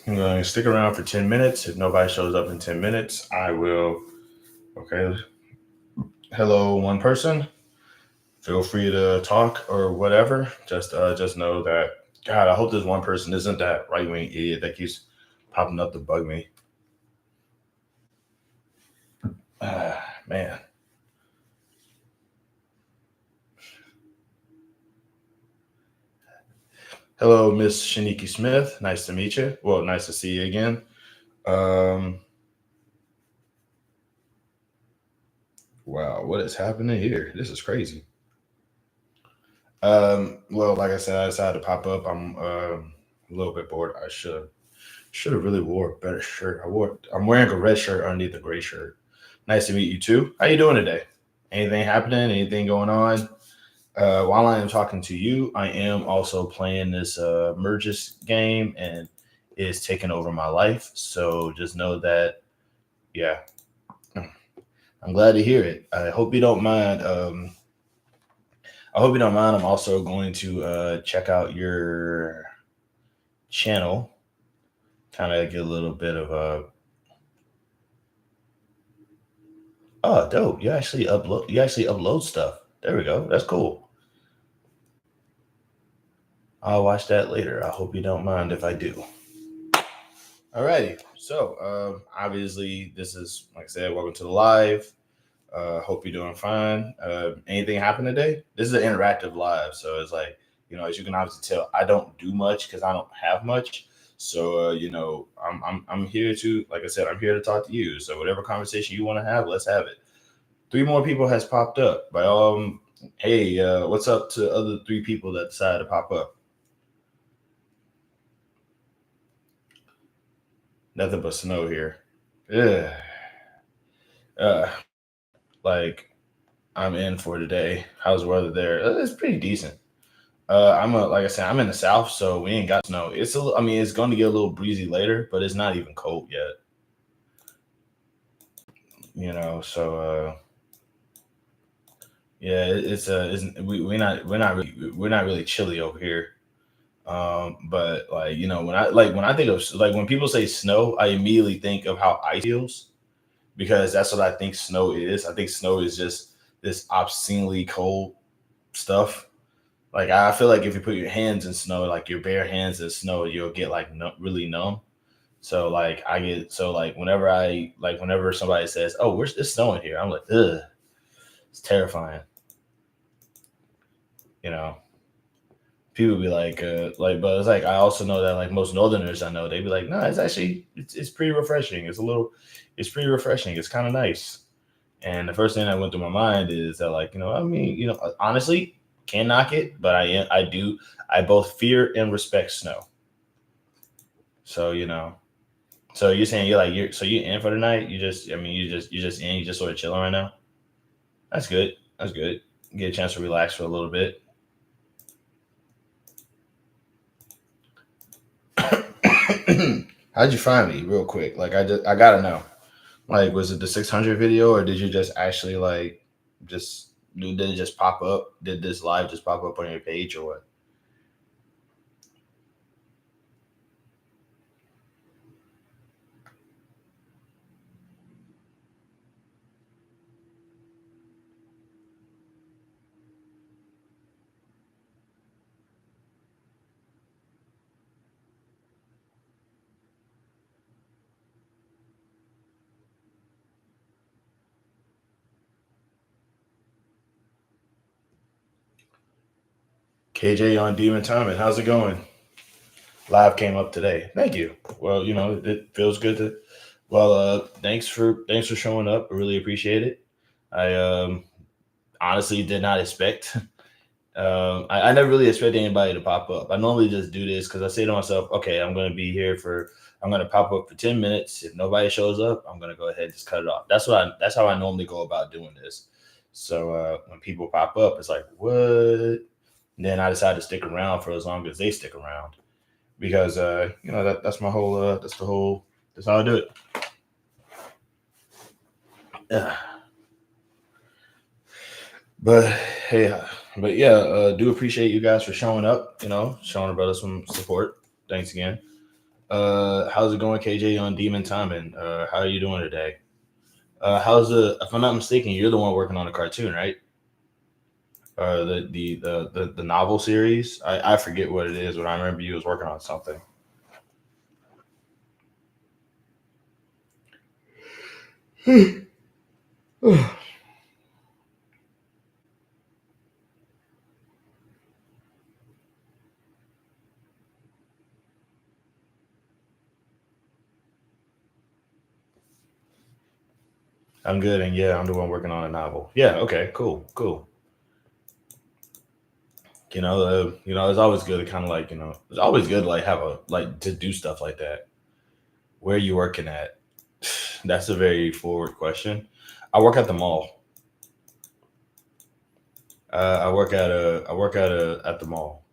I'm going to stick around for 10 minutes. If nobody shows up in 10 minutes, I will. Okay. Hello, one person. Feel free to talk or whatever. Just know that, God, I hope this one person isn't that right wing idiot that keeps popping up to bug me. Man. Hello, Miss Shaniki Smith. Nice to meet you. Well, nice to see you again. Um, wow, what is happening here? This is crazy. Well, like I said, I decided to pop up. I'm a little bit bored. I should have really wore a better shirt. I'm wearing a red shirt underneath a gray shirt. Nice to meet you too. How you doing today? Anything happening? Anything going on? While I am talking to you, I am also playing this Merges game, and it's taking over my life. So just know that, yeah, I'm glad to hear it. I hope you don't mind. I hope you don't mind. I'm also going to check out your channel, kind of get a little bit of a. Oh, dope! You actually upload stuff. There we go. That's cool. I'll watch that later. I hope you don't mind if I do. Alrighty. So, obviously, this is like I said. Welcome to the live. Hope you're doing fine. Anything happened today? This is an interactive live, so it's like as you can obviously tell, I don't do much because I don't have much. So, I'm here to, like I said, I'm here to talk to you. So, whatever conversation you want to have, let's have it. Three more people has popped up. By hey, what's up to other three people that decided to pop up? Nothing but snow here. Yeah. Like I'm in for today. How's the weather there? It's pretty decent. Like I said, I'm in the south, so we ain't got snow. I mean, it's going to get a little breezy later, but it's not even cold yet. So yeah, we're not really chilly over here. But like when I think of like when people say snow, I immediately think of how ice feels because that's what I think snow is. I think snow is just this obscenely cold stuff. Like I feel like if you put your hands in snow, like your bare hands in snow, you'll get like really numb. So like I get so whenever somebody says, "Oh, where's this snowing here?" I'm like, "Ugh, it's terrifying." You know, people be but it's like I also know that like most Northerners I know, they be like, "No, it's pretty refreshing. It's pretty refreshing. It's kind of nice." And the first thing that went through my mind is that like I mean honestly can't knock it, but I both fear and respect snow. So so you're saying you're in for the night? You just in, you just sort of chilling right now. That's good. That's good. Get a chance to relax for a little bit. How'd you find me, real quick? Like I gotta know. Like, was it the 600 video, or did you just actually just did it just pop up? Did this live just pop up on your page or what? KJ on Demon Time, and how's it going? Live came up today. Thank you. Well, it feels good to. Well, thanks for showing up. I really appreciate it. I honestly did not expect. I never really expect anybody to pop up. I normally just do this because I say to myself, okay, I'm going to pop up for 10 minutes. If nobody shows up, I'm going to go ahead and just cut it off. That's how I normally go about doing this. So when people pop up, it's like what? And then I decide to stick around for as long as they stick around because that's my whole that's how I do it. Yeah. But hey, but yeah, do appreciate you guys for showing up. Showing brother some support. Thanks again. How's it going, KJ on Demon Timing? How are you doing today? How's the? If I'm not mistaken, you're the one working on a cartoon, right? The novel series. I forget what it is, but I remember you was working on something. I'm good, and yeah, I'm the one working on a novel. Yeah. Okay. Cool. Cool. It's always good to kind of like it's always good to like have a like to do stuff like that. Where are you working at? That's a very forward question. I work at the mall. I work at the mall.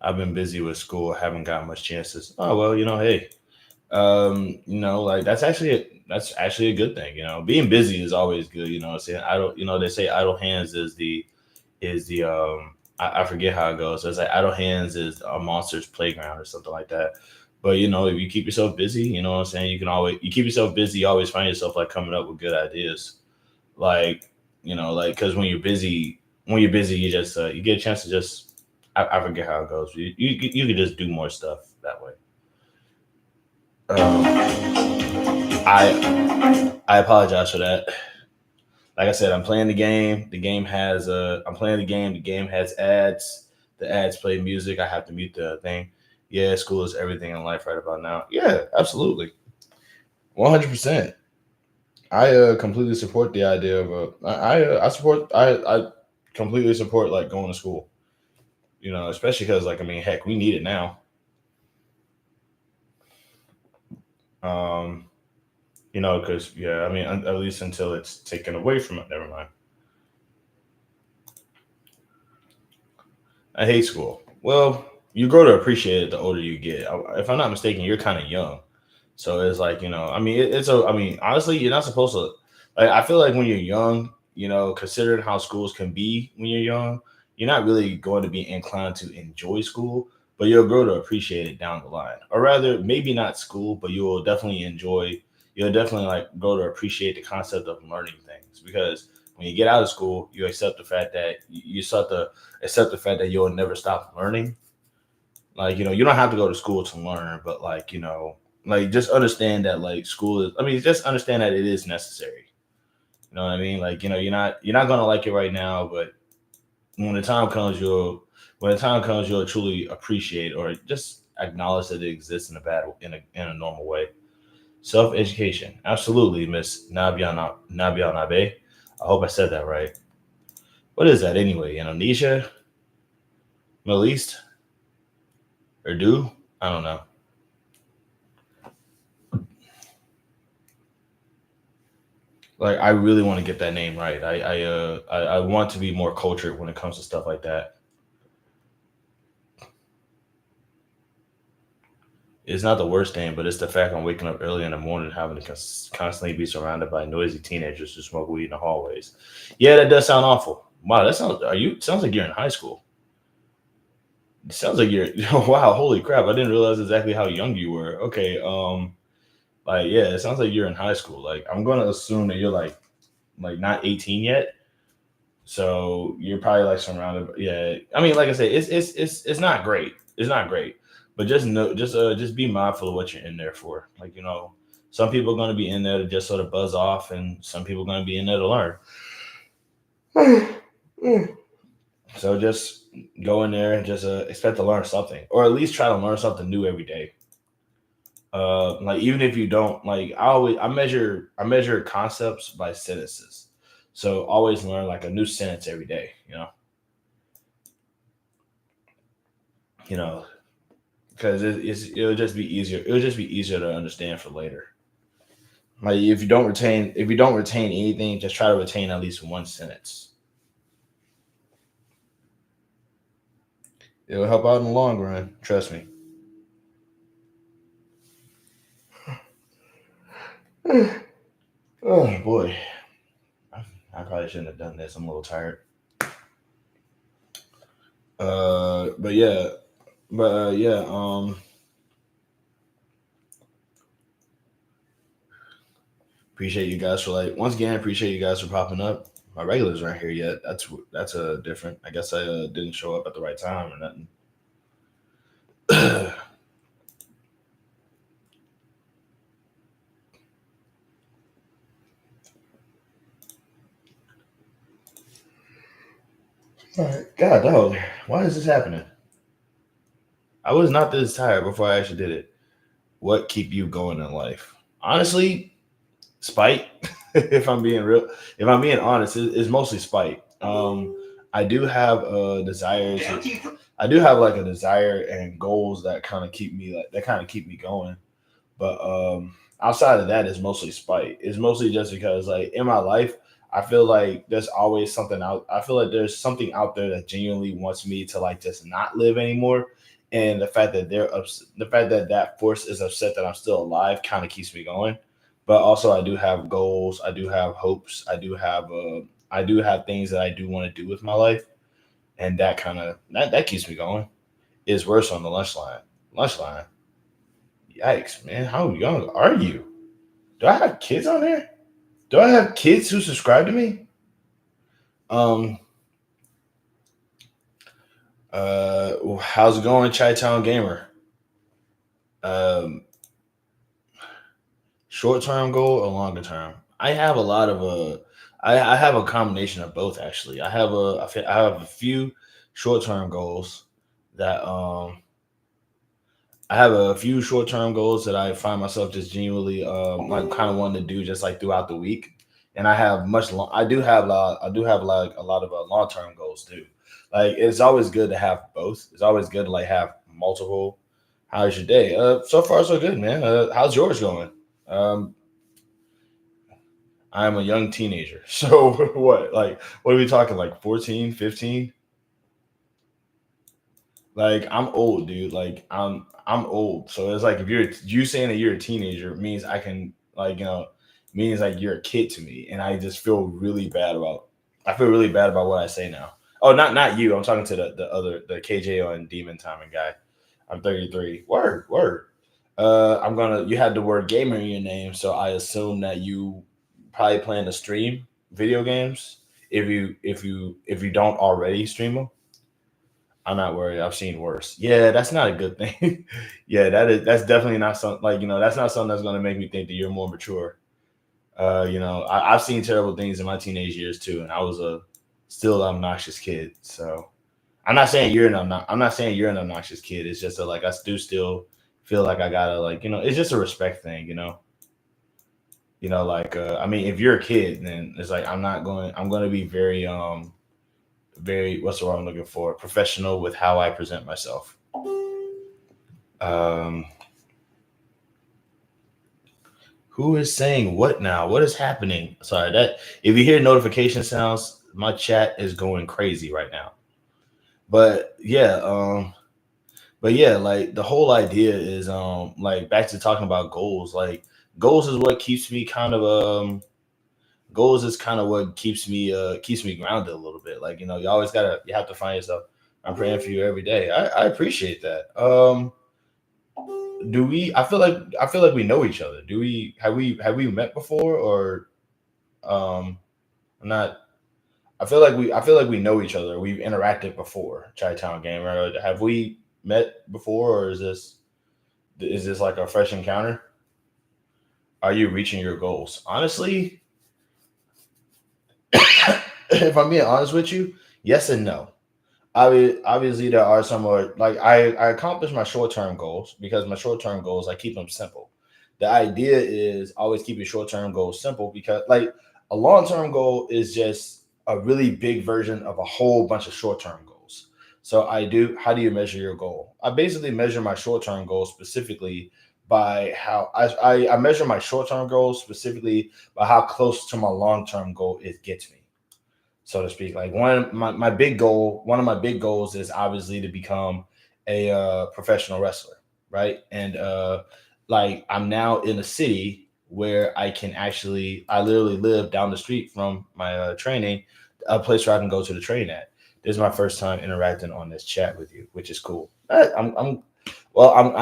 I've been busy with school. Haven't got much chances. Oh well, hey, like that's actually a good thing. Being busy is always good. What I'm saying, I don't. They say idle hands is the I forget how it goes. So it's like idle hands is a monster's playground or something like that. But if you keep yourself busy, you know what I'm saying. You keep yourself busy, you always find yourself like coming up with good ideas. Like like because when you're busy, you just you get a chance to just I forget how it goes. You could just do more stuff that way. I apologize for that. Like I said, I'm playing the game. I'm playing the game. The game has ads. The ads play music. I have to mute the thing. Yeah, school is everything in life right about now. Yeah, absolutely, 100%. I completely support the idea of I completely support like going to school. Especially because like I mean, heck, we need it now. Um, because yeah, I mean, at least until it's taken away from it. Never mind. I hate school. Well, you grow to appreciate it the older you get. If I'm not mistaken, you're kind of young, so it's like I mean, I mean, honestly, you're not supposed to. Like, I feel like when you're young, considering how schools can be when you're young, you're not really going to be inclined to enjoy school, but you'll grow to appreciate it down the line. Or rather, maybe not school, but you will definitely enjoy. You'll definitely like grow to appreciate the concept of learning things because when you get out of school, you accept the fact that you start to accept the fact that you'll never stop learning. Like, you don't have to go to school to learn, but like, like just understand that like school is, I mean, just understand that it is necessary. You know what I mean? Like, you're not gonna like it right now, but when the time comes, you'll truly appreciate or just acknowledge that it exists in a normal way. Self education, absolutely, Miss Nabianabe. I hope I said that right. What is that anyway? Indonesia, Middle East, or do? I don't know. Like I really want to get that name right. I want to be more cultured when it comes to stuff like that. It's not the worst thing, but it's the fact I'm waking up early in the morning, having to constantly be surrounded by noisy teenagers who smoke weed in the hallways. Yeah, that does sound awful. Wow, that sounds. Are you? Sounds like you're in high school. It sounds like you're. Wow, holy crap! I didn't realize exactly how young you were. Okay, like yeah, it sounds like you're in high school. Like I'm gonna assume that you're like not 18 yet. So you're probably like surrounded. Yeah, I mean, like I said, it's not great. It's not great, but just be mindful of what you're in there for. Like some people are going to be in there to just sort of buzz off, and some people are going to be in there to learn. So just go in there and just expect to learn something, or at least try to learn something new every day. Like even if you don't like, I measure concepts by sentences. So always learn like a new sentence every day. You know, because it'll just be easier to understand for later. Like if you don't retain anything, just try to retain at least one sentence. It'll help out in the long run. Trust me. Oh boy, I probably shouldn't have done this. I'm a little tired. But yeah, but yeah. Appreciate you guys for once again. Appreciate you guys for popping up. My regulars aren't here yet. That's a different. I guess I didn't show up at the right time or nothing. All right. God, dog. Why is this happening? I was not this tired before I actually did it. What keep you going in life? Honestly, spite. If I'm being real, if I'm being honest, it's mostly spite. I do have desires. I do have like a desire and goals that kind of keep me that kind of keep me going. But outside of that, it's mostly spite. It's mostly just because, like, in my life, I feel like there's always something out. I feel like there's something out there that genuinely wants me to like just not live anymore. And the fact that the fact that that force is upset that I'm still alive, kind of keeps me going. But also, I do have goals. I do have hopes. I do have things that I do want to do with my life, and that keeps me going. It's worse on the lunch line. Lunch line. Yikes, man! How young are you? Do I have kids on there? Do I have kids who subscribe to me? Um. How's it going, Chi Town Gamer? Um. Short term goal or longer term? I have a lot of I have a combination of both actually. I have a few short term goals that I have a few short term goals that I find myself just genuinely like kind of wanting to do just like throughout the week. And I have I do have like a lot of long term goals too. Like it's always good to have both. It's always good to like have multiple. How's your day? So far so good, man. How's yours going? Um, I'm a young teenager. So what? Like what are we talking? Like 14, 15? Like I'm old, dude. Like I'm old. So it's like if you saying that you're a teenager means I can like means like you're a kid to me, and I just feel really bad about. I feel really bad about what I say now. Oh, not you. I'm talking to the KJ on Demon Timing guy. I'm 33. Word. You had the word gamer in your name, so I assume that you probably plan to stream video games if you don't already stream them. I'm not worried. I've seen worse. Yeah, that's not a good thing. Yeah, that's definitely not something like that's not something that's gonna make me think that you're more mature. I've seen terrible things in my teenage years too, and I was a still obnoxious kid. So I'm not saying you're an obnoxious kid. It's just that like I do still feel like I gotta like it's just a respect thing. I mean if you're a kid, then it's like I'm gonna be very what's the word I'm looking for? Professional with how I present myself. Um, who is saying what now? What is happening? Sorry, that if you hear notification sounds, my chat is going crazy right now. But like the whole idea is like back to talking about goals. Like goals is what keeps me kind of goals is kind of what keeps me grounded a little bit. Like you have to find yourself. I'm praying for you every day. I appreciate that. Do we? I feel like we know each other. Do have we met before or I'm not? I feel like we know each other. We've interacted before. Chi Town game, right? Have we met before, or is this like a fresh encounter? Are you reaching your goals? Honestly, if I'm being honest with you, yes and no. Obviously there are some more like I accomplish my short term goals because my short term goals I keep them simple. The idea is always keep your short term goals simple because like a long term goal is just a really big version of a whole bunch of short term goals. So I do how do you measure your goal? I basically measure my short term goals specifically by how I measure my short term goals specifically by how close to my long term goal it gets me, so to speak. Like one of my big goals is obviously to become a professional wrestler, right? And like I'm now in a city where I literally live down the street from my training, a place where I can go to the train at. This is my first time interacting on this chat with you, which is cool. I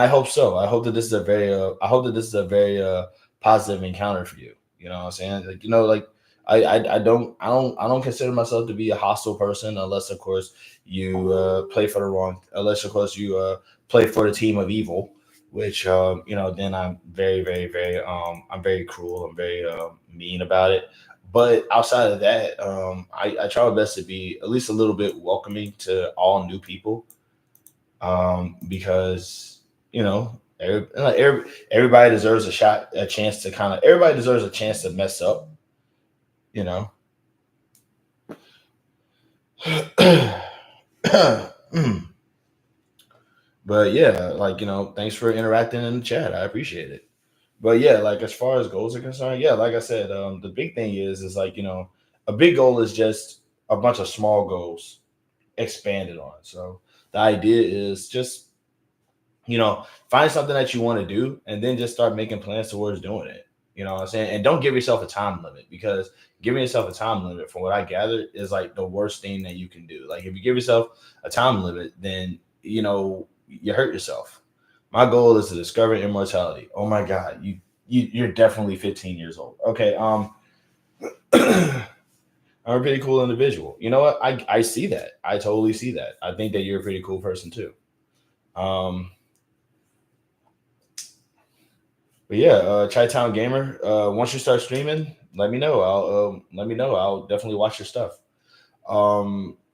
hope so. I hope that this is a very positive encounter for you. You know what I'm saying? Like, you know, like I don't consider myself to be a hostile person unless of course you play for the wrong unless of course you play for the team of evil, which you know, then I'm very I'm very cruel. I'm very mean about it. But outside of that, I try my best to be at least a little bit welcoming to all new people, because you know, everybody deserves a chance to kind of everybody deserves a chance to mess up, you know. But yeah, like, you know, thanks for interacting in the chat. I appreciate it. But yeah, like as far as goals are concerned, yeah, like I said, the big thing is like, you know, a big goal is just a bunch of small goals expanded on. So the idea is just, you know, find something that you want to do and then just start making plans towards doing it. You know what I'm saying? And don't give yourself a time limit, because giving yourself a time limit, from what I gather, is like the worst thing that you can do. Like if you give yourself a time limit, then you know you hurt yourself. My goal is to discover immortality. Oh my god, you're definitely 15 years old. Okay, I'm a pretty cool individual. You know what? I see that. I totally see that. I think that you're a pretty cool person too. Um, But yeah, Chi Town Gamer. Once you start streaming, let me know. Let me know. I'll definitely watch your stuff.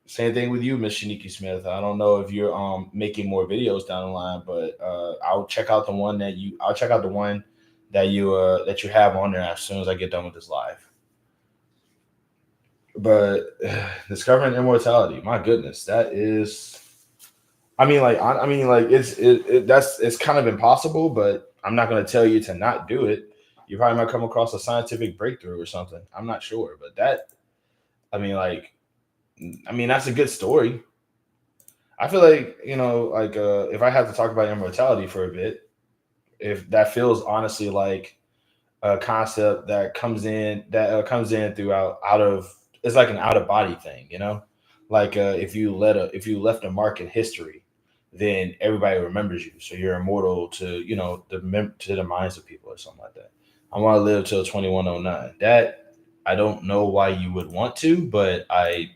Same thing with you, Miss Shaniki Smith. I don't know if you're making more videos down the line, but I'll check out the one that you. I'll check out the one that you have on there as soon as I get done with this live. But discovering immortality, my goodness, that is. I mean, like it's kind of impossible, but I'm not going to tell you to not do it. You probably might come across a scientific breakthrough or something. I'm not sure, but I mean, like, I mean, that's a good story. I feel like, you know, like if I have to talk about immortality for a bit, if that feels honestly like a concept that comes in throughout out of it's like an out of body thing, you know, like if you left a mark in history, then everybody remembers you, so you're immortal to, you know, to the minds of people or something like that. I want to live till 2109. That I don't know why you would want to, but I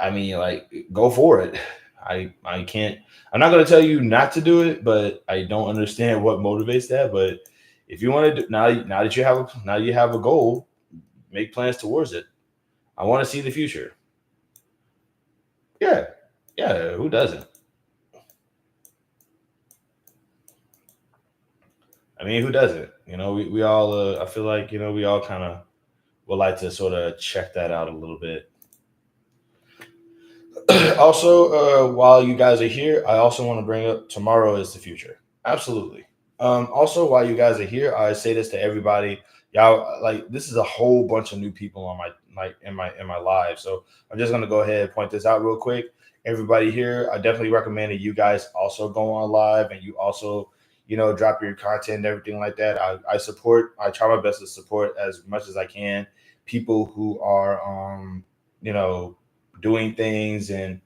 I mean, like, go for it. I can't. I'm not gonna tell you not to do it, but I don't understand what motivates that. But if you want to do now that you have a goal, make plans towards it. I want to see the future. Yeah, yeah. Who doesn't? I mean, who doesn't? You know, we all. I feel like, you know, we all kind of would like to sort of check that out a little bit. Also, while you guys are here, I also want to bring up tomorrow is the future. Absolutely. Also, while you guys are here, I say this to everybody. Y'all, like, this is a whole bunch of new people on my live. So I'm just gonna go ahead and point this out real quick. Everybody here, I definitely recommend that you guys also go on live and you also, you know, drop your content and everything like that. I try my best to support as much as I can people who are you know, doing things and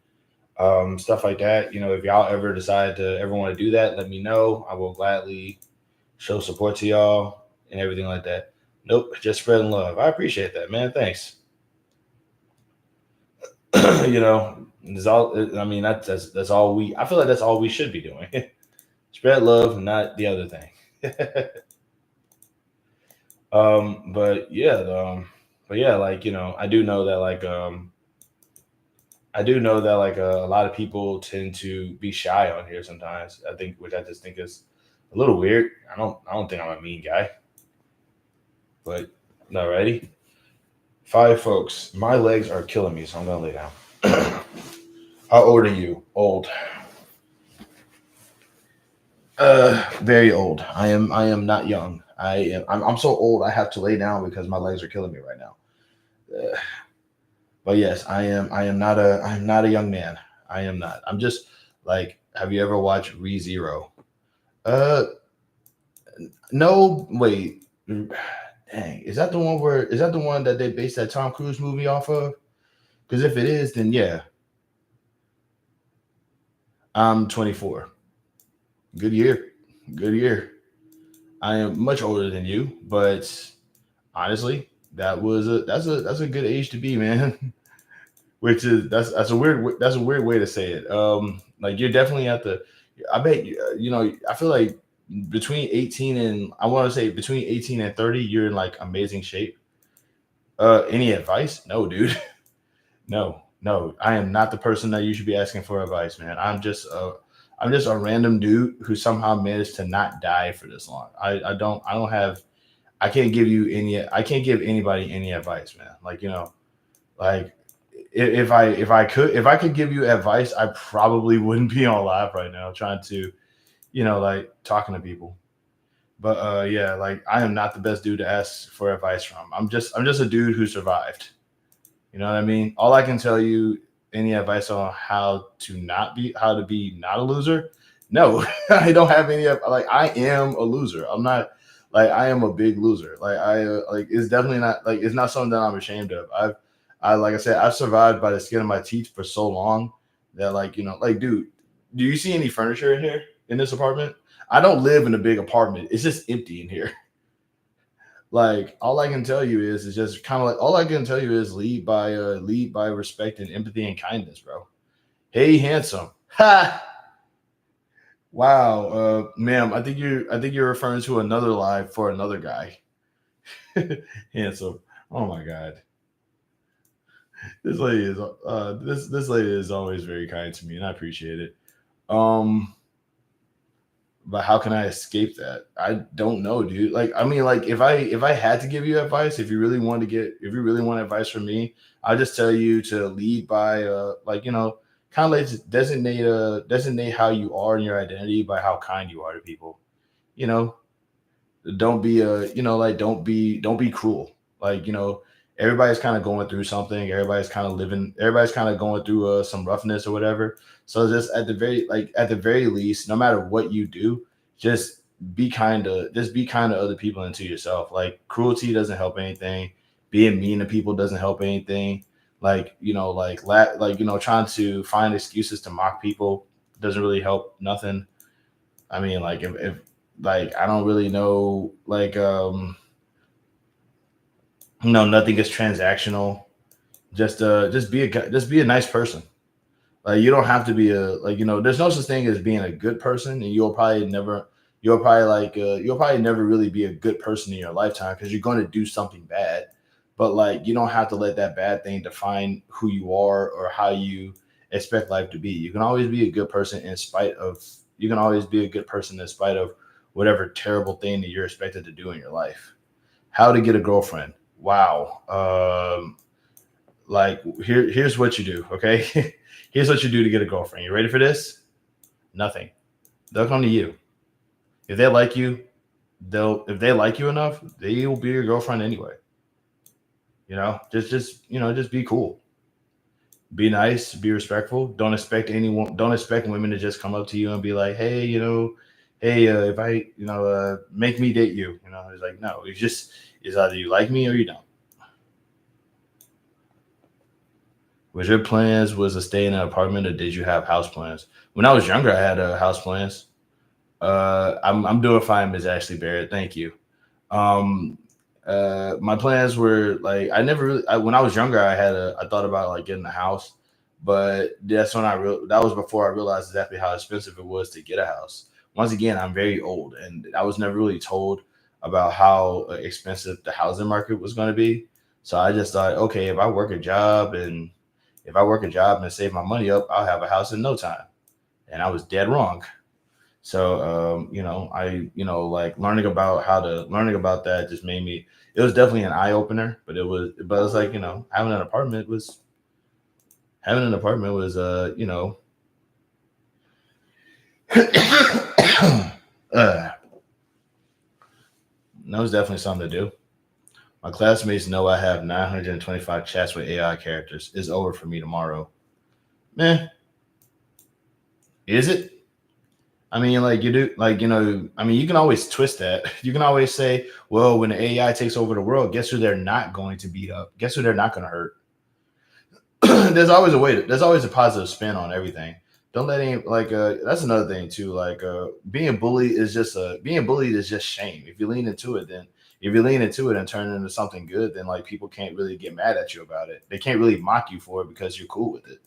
stuff like that. You know, if y'all ever decide to ever want to do that, let me know. I will gladly show support to y'all and everything like that. Nope, just spreading love. I appreciate that, man. Thanks. You know, it's all. I mean, that's all we. I feel like that's all we should be doing. Spread love, not the other thing. But yeah, but yeah, like, you know, I do know that like a lot of people tend to be shy on here sometimes. I think, which I just think is a little weird. I don't think I'm a mean guy, but alrighty. Five folks. My legs are killing me, so I'm gonna lay down. How old are you? Old. Very old. I am not young. I'm so old. I have to lay down because my legs are killing me right now. But yes, I am not a young man. I am not. I'm just like. Have you ever watched Re Zero? Uh, no. Wait. Dang. Is that the one that they based that Tom Cruise movie off of? Because if it is, then yeah, I'm 24. Good year. Good year. I am much older than you, but honestly, that's a good age to be, man. Which is that's a weird way to say it. Like you're definitely at the. I bet you know. I feel like between 18 and I want to say between 18 and 30, you're in like amazing shape. Any advice? No, dude. No, no. I am not the person that you should be asking for advice, man. I'm just a random dude who somehow managed to not die for this long. I don't have I can't give anybody any advice, man. Like, like if I could give you advice, I probably wouldn't be on live right now trying to, like talking to people. But yeah, like I am not the best dude to ask for advice from. I'm just a dude who survived. You know what I mean? All I can tell you, any advice on how to be not a loser? No, I don't have any. Like I am a loser. I'm not like I am a big loser. Like like it's definitely not like it's not something that I'm ashamed of. I like I said, I've survived by the skin of my teeth for so long that like like dude, do you see any furniture in here in this apartment? I don't live in a big apartment. It's just empty in here. Like all I can tell you is just kind of like all I can tell you is lead by respect and empathy and kindness, bro. Hey, handsome. Ha! Wow, ma'am. I think you're referring to another live for another guy. Handsome. Oh my god, this lady is always very kind to me, and I appreciate it. Um, but how can I escape that? I don't know, dude. Like, I mean, like if I had to give you advice, if you really want advice from me, I'll just tell you to lead by like kind of like designate how you are in your identity by how kind you are to people. You know, don't be like don't be cruel. Like everybody's kind of going through something. Everybody's kind of going through some roughness or whatever. So just at the very least, no matter what you do, just be kind to other people and to yourself. Like cruelty doesn't help anything. Being mean to people doesn't help anything. Like trying to find excuses to mock people doesn't really help nothing. I mean, like if like I don't really know nothing is transactional. Just be a nice person. Like you don't have to be a like there's no such thing as being a good person, and you'll probably never really be a good person in your lifetime because you're going to do something bad. But like you don't have to let that bad thing define who you are or how you expect life to be. You can always be a good person in spite of you can always be a good person in spite of whatever terrible thing that you're expected to do in your life. How to get a girlfriend? Wow. Like here's what you do. Okay, here's what you do to get a girlfriend. You ready for this? Nothing. They'll come to you. If they like you, they'll if they like you enough, they will be your girlfriend anyway. Just be cool. Be nice, be respectful. Don't expect women to just come up to you and be like, hey, hey, if I, make me date you. It's like, no, it's either you like me or you don't. Was your plans was to stay in an apartment or did you have house plans? When I was younger, I had house plans. I'm doing fine, Miss Ashley Barrett. Thank you. Um, my plans were like I never really. When I was younger, I thought about like getting a house, but that was before I realized exactly how expensive it was to get a house. Once again, I'm very old, and I was never really told about how expensive the housing market was going to be. So I just thought, okay, if I work a job and save my money up, I'll have a house in no time. And I was dead wrong. So, like learning about that just made me. It was definitely an eye opener, but it was like having an apartment was, that was definitely something to do. My classmates know I have 925 chats with AI characters. It's over for me tomorrow. Man, is it? I mean, like you do, like I mean, you can always twist that. You can always say, "Well, when the AI takes over the world, guess who they're not going to beat up? Guess who they're not going to hurt?" There's always a positive spin on everything. don't let any like that's another thing too. Like being bullied is just shame. If you lean into it, then if you lean into it and turn it into something good, then like people can't really get mad at you about it. They can't really mock you for it because you're cool with it.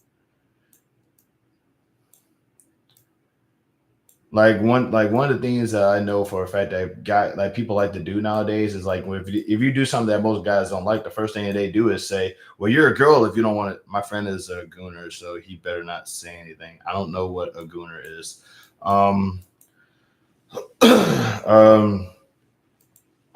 Like one of the things that I know for a fact that guy like people like to do nowadays is like if you do something that most guys don't like, the first thing that they do is say, "Well, you're a girl if you don't want it." My friend is a gooner, so he better not say anything. I don't know what a gooner is. Um, um,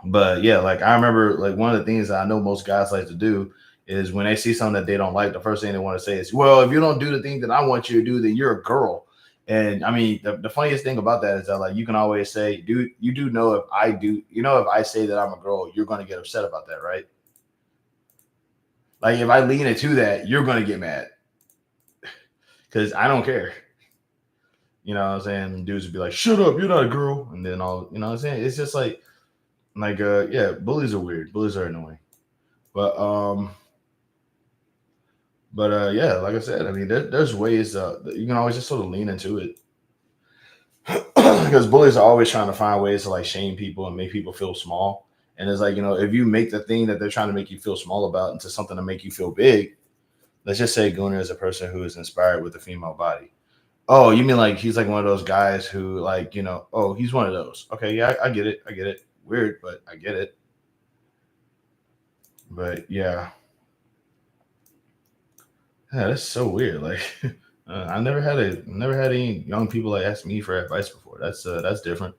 but yeah, like I remember, like one of the things that I know most guys like to do is when they see something that they don't like, the first thing they want to say is, "Well, if you don't do the thing that I want you to do, then you're a girl." And I mean, the funniest thing about that is that like you can always say, "Dude, you do know if I do, you know, if I say that I'm a girl, you're going to get upset about that, right?" Like if I lean into that, you're going to get mad because I don't care. You know what I'm saying? Dudes would be like, "Shut up, you're not a girl," and then all, you know what I'm saying? It's just yeah, bullies are weird. Bullies are annoying. But yeah, like I said, I mean, there's ways that you can always just sort of lean into it because bullies are always trying to find ways to like shame people and make people feel small. And it's like, you know, if you make the thing that they're trying to make you feel small about into something to make you feel big, let's just say Gunnar is a person who is inspired with a female body. Oh, you mean like he's like one of those guys who like, you know, oh, he's one of those. Okay, yeah, I get it. I get it. Weird, but I get it. But yeah, that's so weird. Like, I never had any young people like ask me for advice before. That's different,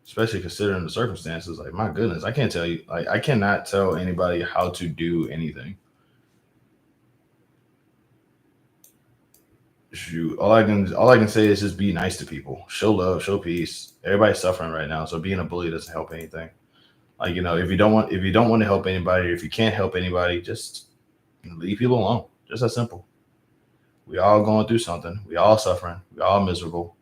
especially considering the circumstances. Like, my goodness, I can't tell you. Like, I cannot tell anybody how to do anything. Shoot, all I can say is just be nice to people, show love, show peace. Everybody's suffering right now, so being a bully doesn't help anything. Like, you know, if you don't want to help anybody, if you can't help anybody, just leave people alone. Just that simple. We all going through something. We all suffering. We all miserable.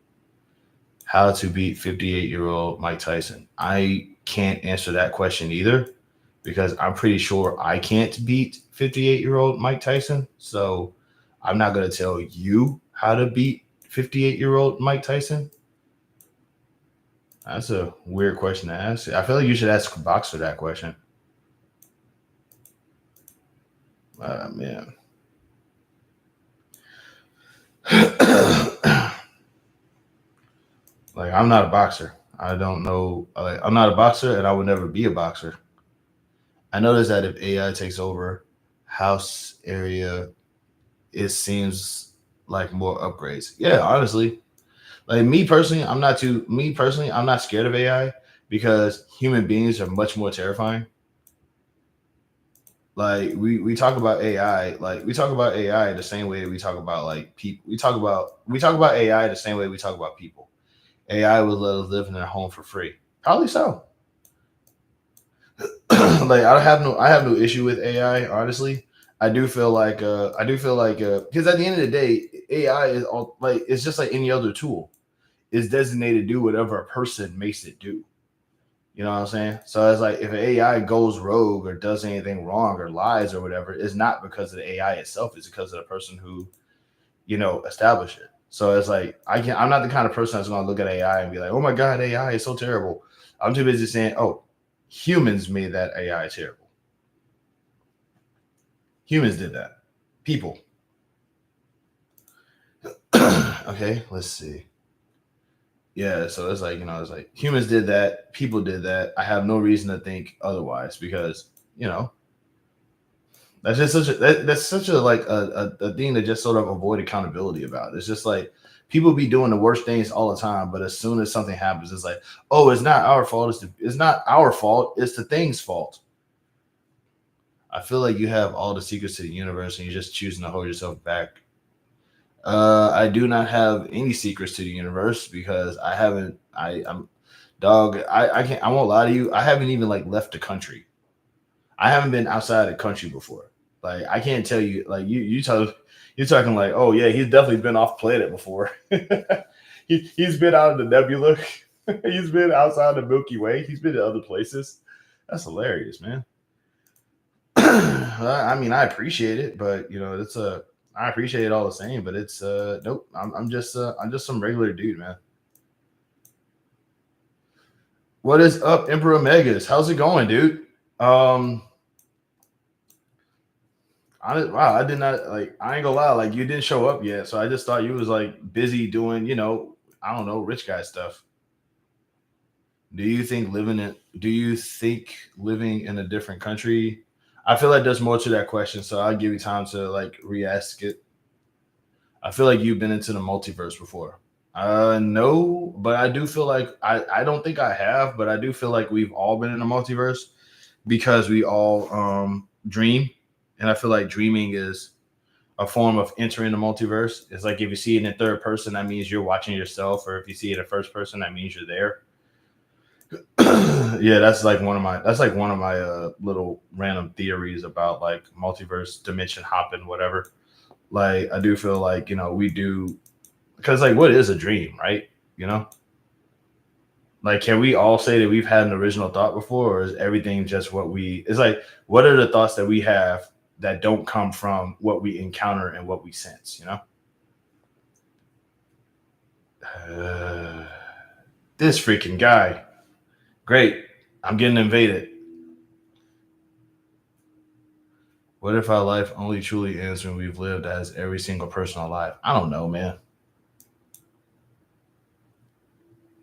How to beat 58-year-old Mike Tyson? I can't answer that question either because I'm pretty sure I can't beat 58-year-old Mike Tyson. So I'm not going to tell you how to beat 58-year-old Mike Tyson. That's a weird question to ask. I feel like you should ask a boxer that question. Man. Like, I'm not a boxer. I don't know. Like, I'm not a boxer, and I would never be a boxer. I noticed that if AI takes over house area, it seems like more upgrades. Yeah, honestly, like me personally, I'm not scared of AI because human beings are much more terrifying. Like we talk about AI, like we talk about AI the same way we talk about like people. We talk about AI the same way we talk about people. AI would let us live in their home for free. Probably so. Like I have no issue with AI. Honestly, I do feel like because at the end of the day, AI is all like it's just like any other tool. It's designated to do whatever a person makes it do. You know what I'm saying? So it's like if an AI goes rogue or does anything wrong or lies or whatever, it's not because of the AI itself. It's because of the person who established it. So it's like I'm not the kind of person that's going to look at AI and be like, oh my god, AI is so terrible. I'm too busy saying, oh, humans made that AI terrible. Humans did that. People. Okay, let's see. Yeah, so it's like, it's like humans did that, people did that. I have no reason to think otherwise because, you know, that's just that's such a like a thing to just sort of avoid accountability about. It's just like people be doing the worst things all the time, but as soon as something happens, it's like, oh, it's not our fault. It's not our fault. It's the thing's fault. I feel like you have all the secrets to the universe and you're just choosing to hold yourself back. I do not have any secrets to the universe because I haven't. I'm dog. I can't. I won't lie to you. I haven't even like left the country. I haven't been outside the country before. Like I can't tell you. Like you're talking like, oh yeah, he's definitely been off planet before. He's been out of the nebula. He's been outside the Milky Way. He's been to other places. That's hilarious, man. I mean, I appreciate it, but it's a I appreciate it all the same, but it's nope. I'm just some regular dude, man. What is up, Emperor Megas? How's it going, dude? Um, wow, I did not like. I ain't gonna lie, like you didn't show up yet, so I just thought you was like busy doing, I don't know, rich guy stuff. Do you think living in a different country? I feel like there's more to that question, so I'll give you time to like re-ask it. I feel like you've been into the multiverse before. No, but I do feel like I don't think I have, but I do feel like we've all been in a multiverse because we all dream, and I feel like dreaming is a form of entering the multiverse. It's like if you see it in third person, that means you're watching yourself, or if you see it in first person, that means you're there. Yeah, that's like one of my little random theories about like multiverse dimension hopping, whatever. Like I do feel like we do because like what is a dream, right? You know, like can we all say that we've had an original thought before, or is everything just what we? It's like what are the thoughts that we have that don't come from what we encounter and what we sense? Uh, this freaking guy. Great. I'm getting invaded. What if our life only truly ends when we've lived as every single person alive? I don't know, man.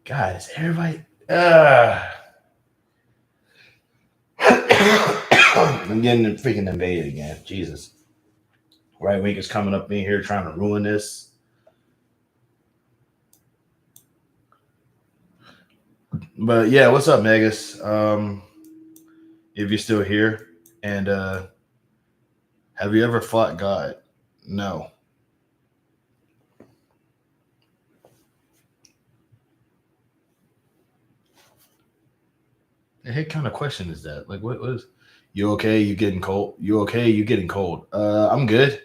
Guys, everybody. I'm getting freaking invaded again. Jesus. Right wing is coming up in here trying to ruin this. But yeah, what's up, Megas? If you're still here, and have you ever fought God? No. The heck kind of question is that? Like, what was? You okay? You getting cold? You okay? You getting cold? I'm good.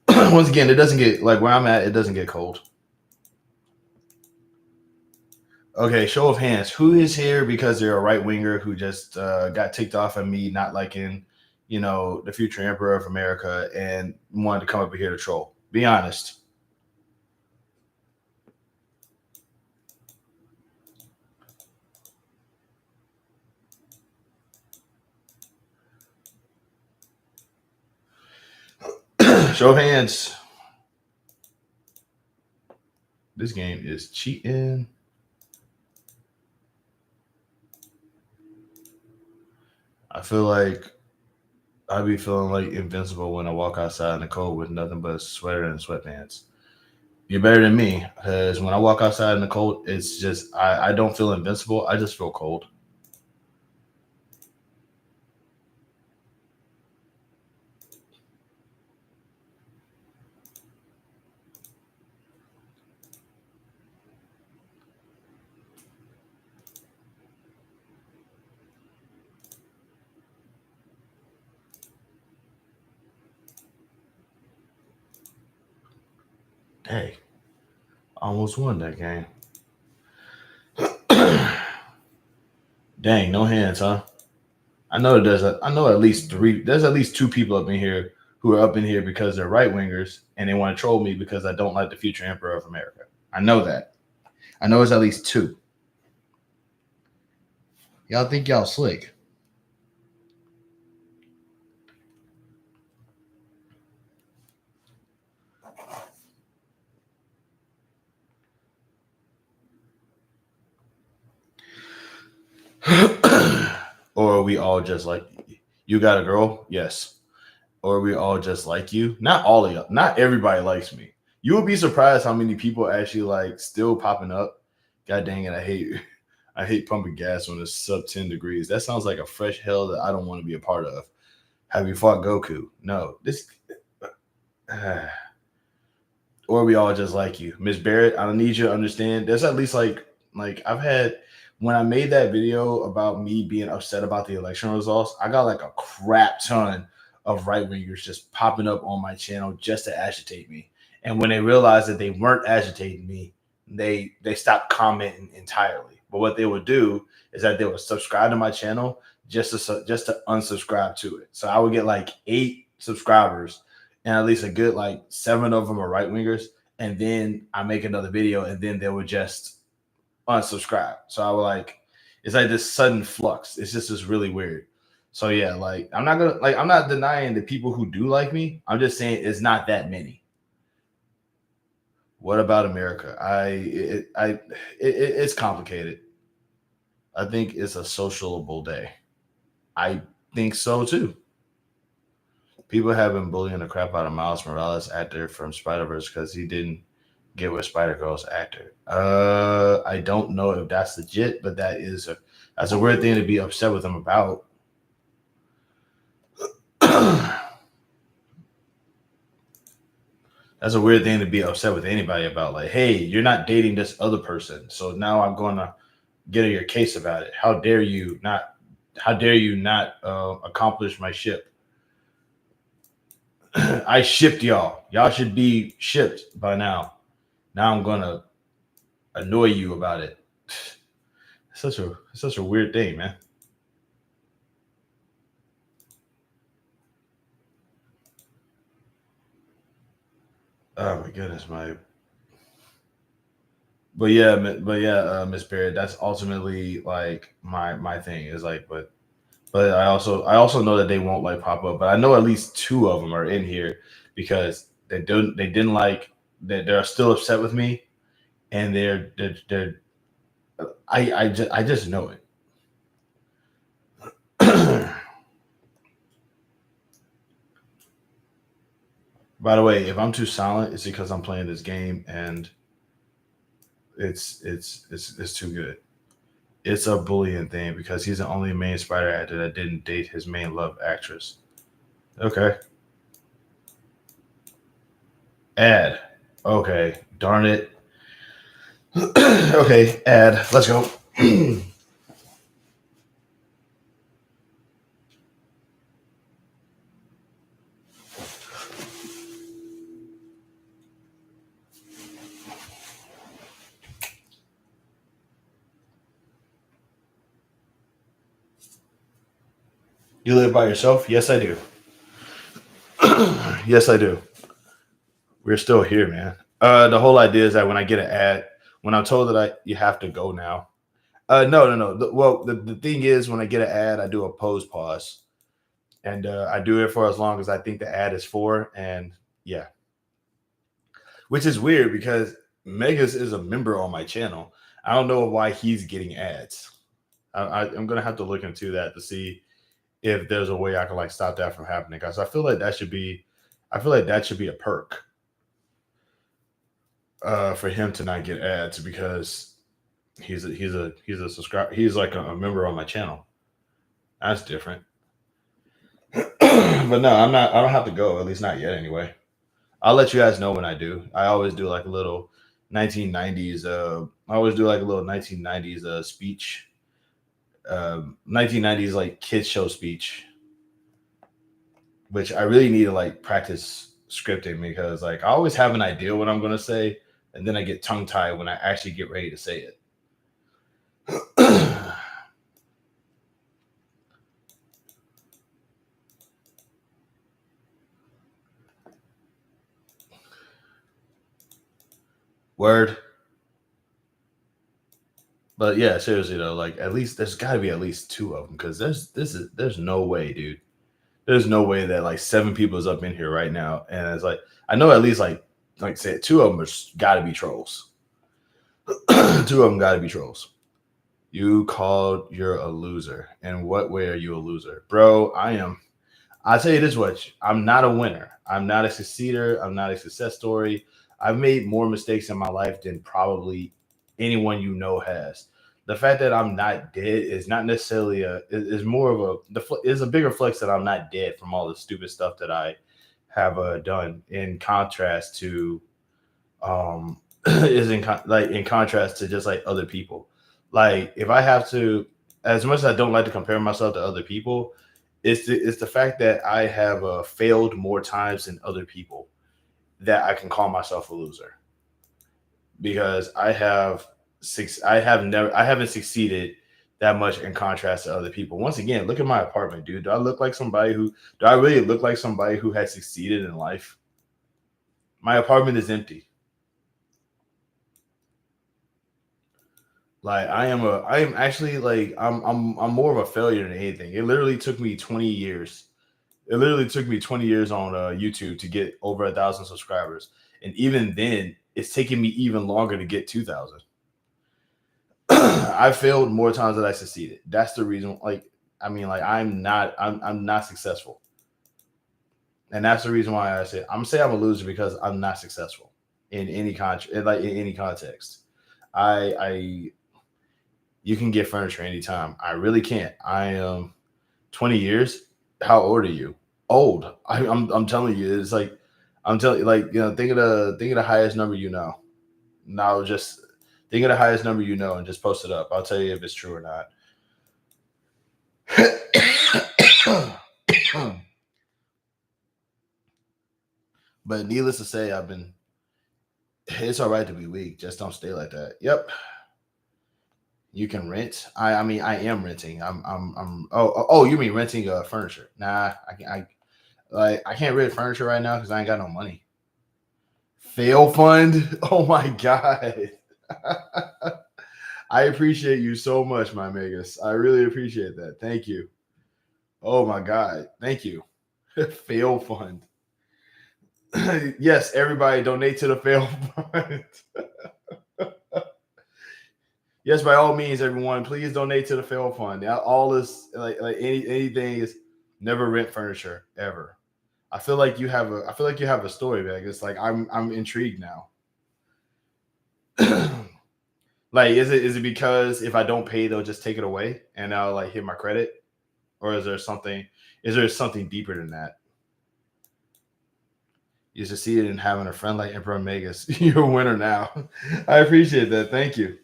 Once again, it doesn't get like where I'm at. It doesn't get cold. Okay, show of hands. Who is here because they're a right winger who just got ticked off at me not liking, the future emperor of America and wanted to come up here to troll? Be honest. Show of hands. This game is cheating. I feel like I be feeling like invincible when I walk outside in the cold with nothing but a sweater and sweatpants. You're better than me because when I walk outside in the cold, it's just I don't feel invincible. I just feel cold. Hey, almost won that game. Dang, no hands, huh? I know at least three. There's at least two people up in here who are up in here because they're right wingers and they want to troll me because I don't like the future emperor of America. I know that. I know it's at least two. Y'all think y'all slick, or are we all just like you got a girl? Yes. Or are we all just like you? Not all of y'all. Not everybody likes me. You will be surprised how many people actually like still popping up. God dang it, I hate pumping gas when it's sub 10 degrees. That sounds like a fresh hell that I don't want to be a part of. Have you fought Goku? No. This or we all just like you. Miss Barrett, I need you to understand. There's at least like I've had when I made that video about me being upset about the election results, I got like a crap ton of right wingers just popping up on my channel just to agitate me. And when they realized that they weren't agitating me, they stopped commenting entirely. But what they would do is that they would subscribe to my channel just to unsubscribe to it. So I would get like 8 subscribers and at least a good like 7 of them are right wingers, and then I make another video, and then they would just unsubscribe. So I would like, it's like this sudden flux. It's just this really weird. So yeah, like I'm not denying the people who do like me. I'm just saying it's not that many. What about America? It's complicated. I think it's a sociable day. I think so too. People have been bullying the crap out of Miles Morales actor from Spider Verse because he didn't get with Spider Girl's actor. I don't know if that's legit, but that's a weird thing to be upset with him about. That's a weird thing to be upset with anybody about. Like, hey, you're not dating this other person, so now I'm going to get your case about it. How dare you not? How dare you not accomplish my ship? I shipped y'all. Y'all should be shipped by now. Now I'm gonna annoy you about it. It's such a weird thing, man. Oh my goodness, my. But yeah, Miss Barrett. That's ultimately like my thing is like, but I also know that they won't like pop up. But I know at least 2 of them are in here because they didn't like that they're still upset with me, and they're I just know it. By the way, if I'm too silent, it's because I'm playing this game and it's too good. It's a bullying thing because he's the only main spider actor that didn't date his main love actress. Okay. Ad. Okay. Darn it. Okay. Ad. Let's go. You live by yourself? Yes, I do. Yes, I do. We're still here, man. The whole idea is that when I get an ad, when I'm told that you have to go now. No, no, no. The thing is, when I get an ad, I do a pause, and I do it for as long as I think the ad is for, and yeah, which is weird because Megas is a member on my channel. I don't know why he's getting ads. I'm gonna have to look into that to see if there's a way I can like stop that from happening. Because I feel like that should be a perk for him to not get ads because he's a subscriber. He's like a member on my channel. That's different. But no, I'm not. I don't have to go. At least not yet. Anyway, I'll let you guys know when I do. I always do like a little 1990s. I always do like a little 1990s speech. 1990s like kids show speech, which I really need to like practice scripting because like I always have an idea what I'm gonna say, and then I get tongue tied when I actually get ready to say it. Word. But yeah, seriously though, like at least there's got to be at least 2 of them because there's no way, dude. There's no way that like 7 people is up in here right now, and it's like I know at least like I said 2 of them are got to be trolls. 2 of them got to be trolls. You called you're a loser. In what way are you a loser, bro? I am. I'll tell you this much. I'm not a winner. I'm not a succeeder. I'm not a success story. I've made more mistakes in my life than probably anyone you know has. The fact that I'm not dead is not necessarily is more of is a bigger flex that I'm not dead from all the stupid stuff that I have done. In contrast to like in contrast to just like other people. Like if I have to, as much as I don't like to compare myself to other people, it's the fact that I have failed more times than other people that I can call myself a loser because I haven't succeeded that much in contrast to other people. Once again, look at my apartment, dude. Do I really look like somebody who has succeeded in life? My apartment is empty. Like I am actually like I'm more of a failure than anything. It literally took me 20 years. It literally took me 20 years on YouTube to get over 1,000 subscribers, and even then, it's taking me even longer to get 2,000. I failed more times than I succeeded. That's the reason. Like, I mean, like I'm not successful, and that's the reason why I say I'm a loser because I'm not successful in any like in any context. I you can get furniture anytime. I really can't. I am 20 years. How old are you? Old. I'm telling you, it's like I'm telling you, like, think of the highest number you know. Now just think of the highest number you know and just post it up. I'll tell you if it's true or not. But needless to say, I've been. It's all right to be weak. Just don't stay like that. Yep. You can rent. I mean, I am renting. You mean renting furniture? Nah, I can't rent furniture right now because I ain't got no money. Fail fund. Oh my god. I appreciate you so much, my Megas. I really appreciate that. Thank you. Oh my god. Thank you. Fail fund. Yes, everybody donate to the fail fund. Yes, by all means, everyone, please donate to the fail fund. All this, anything is never rent furniture ever. I feel like you have a story, man. It's like I'm intrigued now. Like, is it because if I don't pay, they'll just take it away and I'll like hit my credit, or is there something deeper than that? You should see it in having a friend like Emperor Magus. You're a winner now. I appreciate that. Thank you.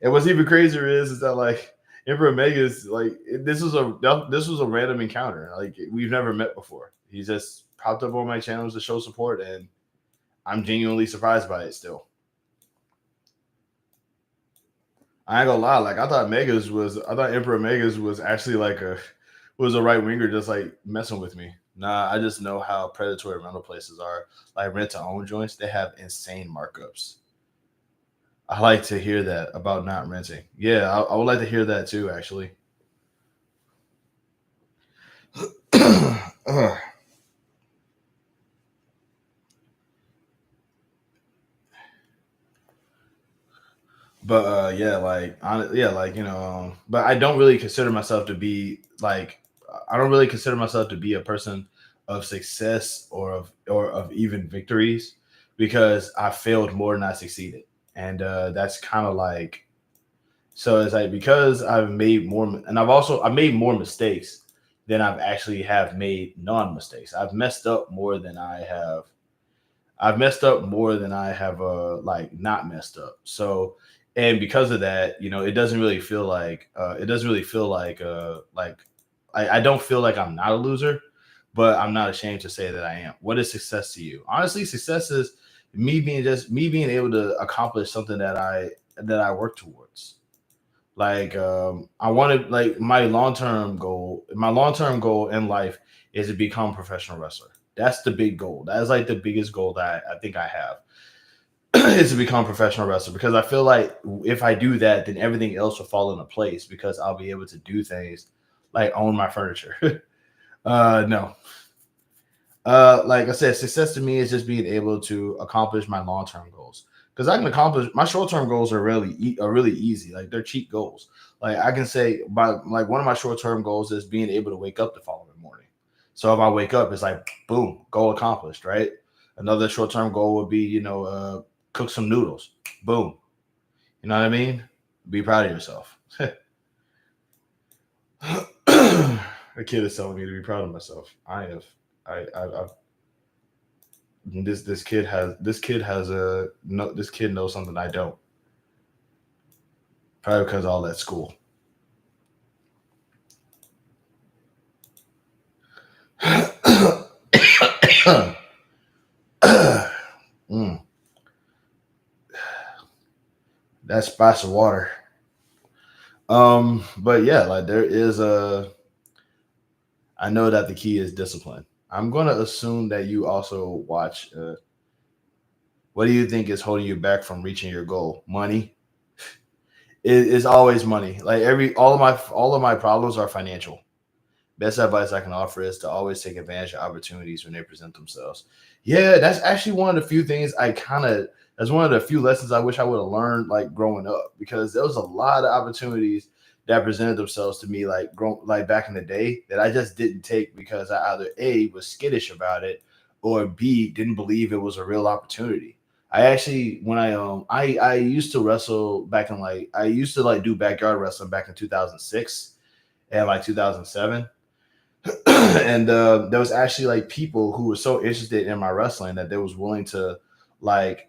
And what's even crazier is that like Emperor Magus, like this was a random encounter. Like we've never met before. He just popped up on my channels to show support, and I'm genuinely surprised by it still. I ain't gonna lie, like I thought Emperor Megas was actually like a right winger just like messing with me. Nah, I just know how predatory rental places are. Like rent to own joints, they have insane markups. I like to hear that about not renting. Yeah, I would like to hear that too, actually. But yeah, yeah, but I don't really consider myself to be like I don't really consider myself to be a person of success or of even victories because I failed more than I succeeded, and that's kind of like so it's like because I've made more and I've made more mistakes than I've actually have made non mistakes. I've messed up more than I have like not messed up. So and because of that, it doesn't really feel like I don't feel like I'm not a loser, but I'm not ashamed to say that I am. What is success to you? Honestly, success is me being able to accomplish something that I work towards. Like I wanted like my long term goal in life is to become a professional wrestler. That's the big goal. That is like the biggest goal that I think I have is to become a professional wrestler because I feel like if I do that, then everything else will fall into place because I'll be able to do things like own my furniture. No, like I said, success to me is just being able to accomplish my long term goals. Because I can accomplish my short term goals are really easy. Like they're cheat goals. Like I can say by like one of my short term goals is being able to wake up the following morning. So if I wake up, it's like boom, goal accomplished, right? Another short term goal would be cook some noodles. Boom. You know what I mean? Be proud of yourself. A kid is telling me to be proud of myself. I have. I've this kid knows something I don't. Probably because of all that school. mm, that splash of water. But yeah, like there is a. I know that the key is discipline. I'm gonna assume that you also watch. What do you think is holding you back from reaching your goal? Money. It's always money. Like all of my problems are financial. Best advice I can offer is to always take advantage of opportunities when they present themselves. Yeah, that's actually one of the few things I kind of. That's one of the few lessons I wish I would have learned like growing up because there was a lot of opportunities that presented themselves to me like back in the day that I just didn't take because I either A was skittish about it or B didn't believe it was a real opportunity. I actually when I used to wrestle back in like I used to like do backyard wrestling back in 2006 and like 2007 and there was actually like people who were so interested in my wrestling that they was willing to like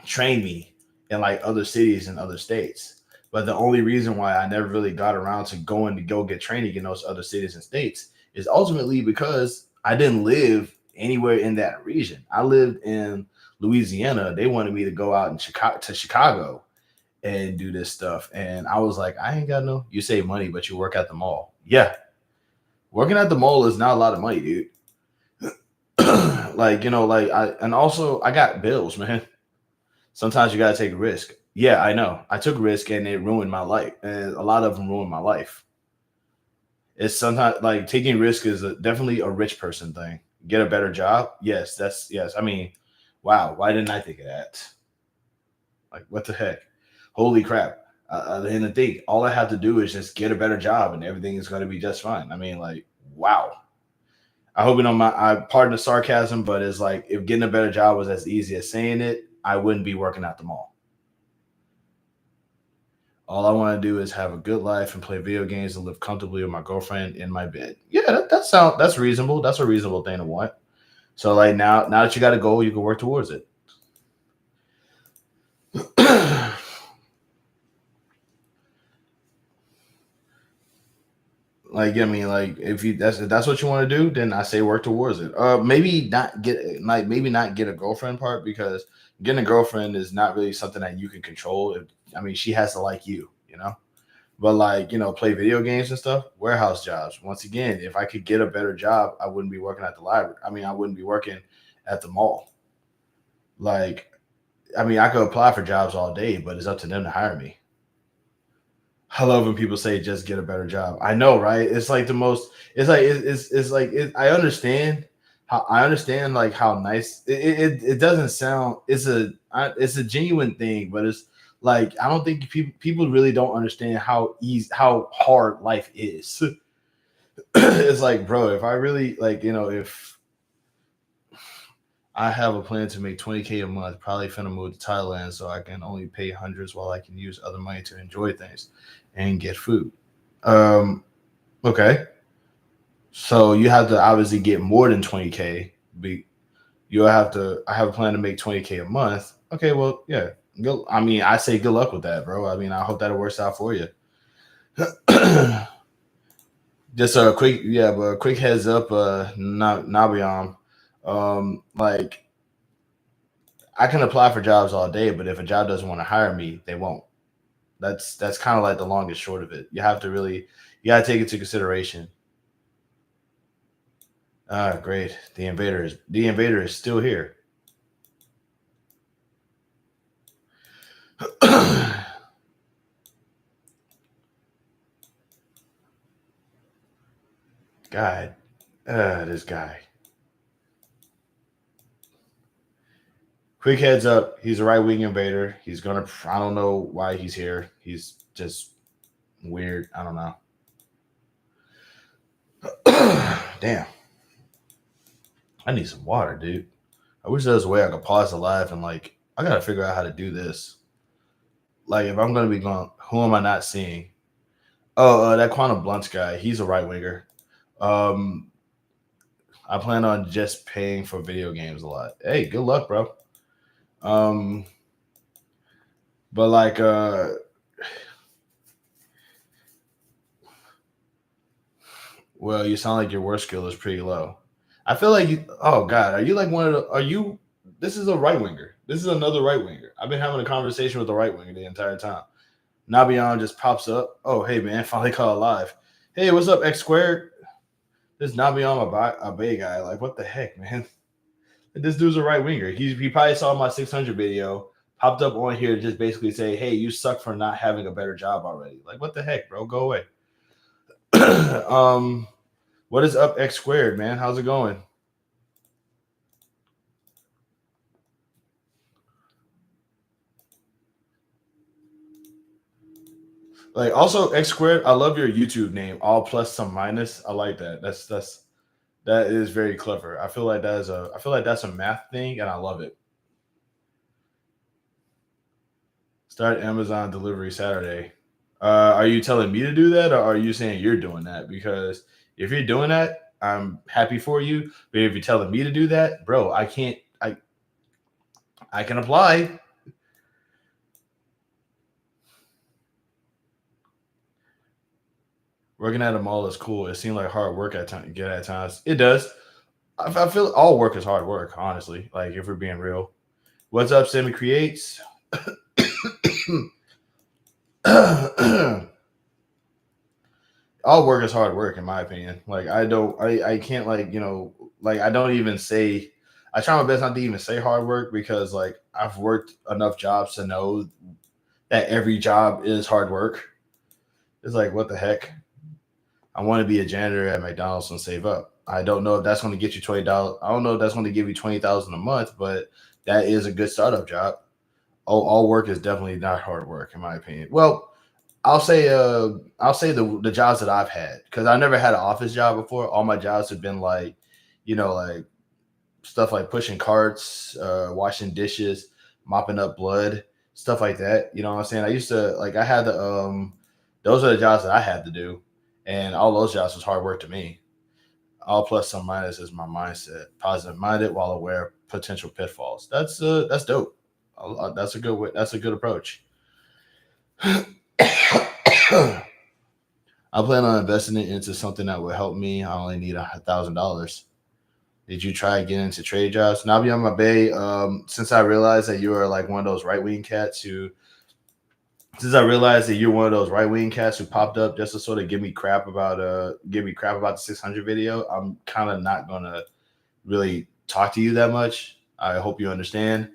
train me in like other cities and other states. But the only reason why I never really got around to going to go get training in those other cities and states is ultimately because I didn't live anywhere in that region. I lived in Louisiana. They wanted me to go out in Chicago and do this stuff, and I was like, I ain't got no. You save money, but you work at the mall. Yeah, working at the mall is not a lot of money, dude. Like like I and also I got bills, man. Sometimes you gotta take a risk. Yeah, I know. I took a risk and it ruined my life, and a lot of them ruined my life. It's sometimes like taking risk is definitely a rich person thing. Get a better job. Yes, that's yes. I mean, wow. Why didn't I think of that? Like, what the heck? Holy crap! And the thing, all I have to do is just get a better job, and everything is going to be just fine. I mean, like, wow. I hope you know I pardon the sarcasm, but it's like if getting a better job was as easy as saying it, I wouldn't be working at the mall. All I want to do is have a good life and play video games and live comfortably with my girlfriend in my bed. Yeah, that's reasonable. That's a reasonable thing to want. So like now that you got a goal, you can work towards it. Like I mean, like if that's what you want to do, then I say work towards it. Maybe not get a girlfriend part because getting a girlfriend is not really something that you can control. I mean, she has to like you. But like play video games and stuff. Warehouse jobs. Once again, if I could get a better job, I wouldn't be working at the library. I mean, I wouldn't be working at the mall. Like, I mean, I could apply for jobs all day, but it's up to them to hire me. I love when people say just get a better job. I know, right? It's like the most. It's like it's like I understand like how nice it doesn't sound. It's a genuine thing, but it's like I don't think people really don't understand how hard life is. It's like, bro, if I really if I have a plan to make 20K a month, probably finna move to Thailand so I can only pay hundreds while I can use other money to enjoy things and get food. Um, okay. So you have to obviously get more than 20K. You'll have to I have a plan to make 20K a month. Okay, well, yeah. I mean, I say good luck with that, bro. I mean, I hope that it works out for you. Just a quick yeah, but a quick heads up, Nabiam. Like I can apply for jobs all day, but if a job doesn't want to hire me, they won't. That's kind of like the longest short of it. You gotta take it into consideration. Ah, great. The invader is still here. God, this guy. Quick heads up. He's a right wing invader. He's gonna. I don't know why he's here. He's just weird. I don't know. Damn. I need some water, dude. I wish there was a way I could pause the live and like. I gotta figure out how to do this. Like, if I'm gonna be going, who am I not seeing? Oh, that Quantum Blunts guy. He's a right winger. Um, I plan on just paying for video games a lot. Hey, good luck, bro. Um, but like, well, you sound like your work skill is pretty low. I feel like you. Oh God, are you like one of the? Are you? This is a right winger. This is another right winger. I've been having a conversation with the right winger the entire time. Nabion just pops up. Oh, hey man, finally caught live. Hey, what's up, X squared? This Nabion a Bay guy. Like, what the heck, man? This dude's a right winger. He probably saw my 600 video, popped up on here to just basically say, hey, you suck for not having a better job already. Like, what the heck, bro? Go away. What is up, X squared, man? How's it going? Like, also X squared. I love your YouTube name, all plus some minus. I like that. That is very clever. I feel like that's a math thing, and I love it. Start Amazon delivery Saturday. Are you telling me to do that, or are you saying you're doing that? Because if you're doing that, I'm happy for you. But if you're telling me to do that, bro, I can't. I can apply. Working at a mall is cool. It seems like hard work at times. Get at times. It does. I feel all work is hard work. Honestly, like if we're being real. What's up, Semi Creates? All work is hard work in my opinion. Like I can't like, like I don't even say I try my best not to even say hard work because like I've worked enough jobs to know that every job is hard work. It's like what the heck? I want to be a janitor at McDonald's and save up. I don't know if that's going to get you $20. I don't know if that's going to give you 20,000 a month, but that is a good startup job. All work is definitely not hard work in my opinion. Well, I'll say the jobs that I've had because I never had an office job before. All my jobs have been like, like stuff like pushing carts, washing dishes, mopping up blood, stuff like that. You know what I'm saying? I used to like I had the those are the jobs that I had to do, and all those jobs was hard work to me. All plus some minus is my mindset. Positive minded while aware of potential pitfalls. That's dope. That's a good way. That's a good approach. I plan on investing it into something that will help me. I only need $1,000. Did you try getting into trade jobs? Nabi on my bay. Since I realized that you are like one of those right wing cats who, since I realized that you're one of those right wing cats who popped up just to sort of give me crap about the 600 video. I'm kind of not gonna really talk to you that much. I hope you understand.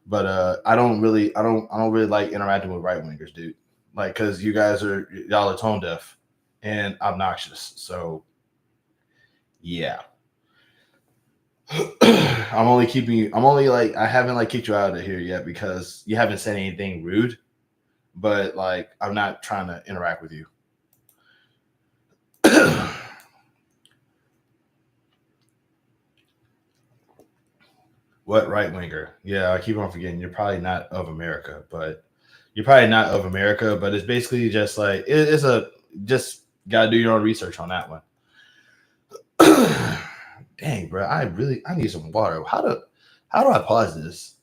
But I don't really like interacting with right wingers, dude. Like, cause y'all are tone deaf and obnoxious. So yeah. I'm only like I haven't like kicked you out of here yet because you haven't said anything rude, but like I'm not trying to interact with you. What right winger? Yeah, I keep on forgetting. You're probably not of America, but it's basically just like it's a just gotta do your own research on that one. Dang, bro, I need some water. How do I pause this?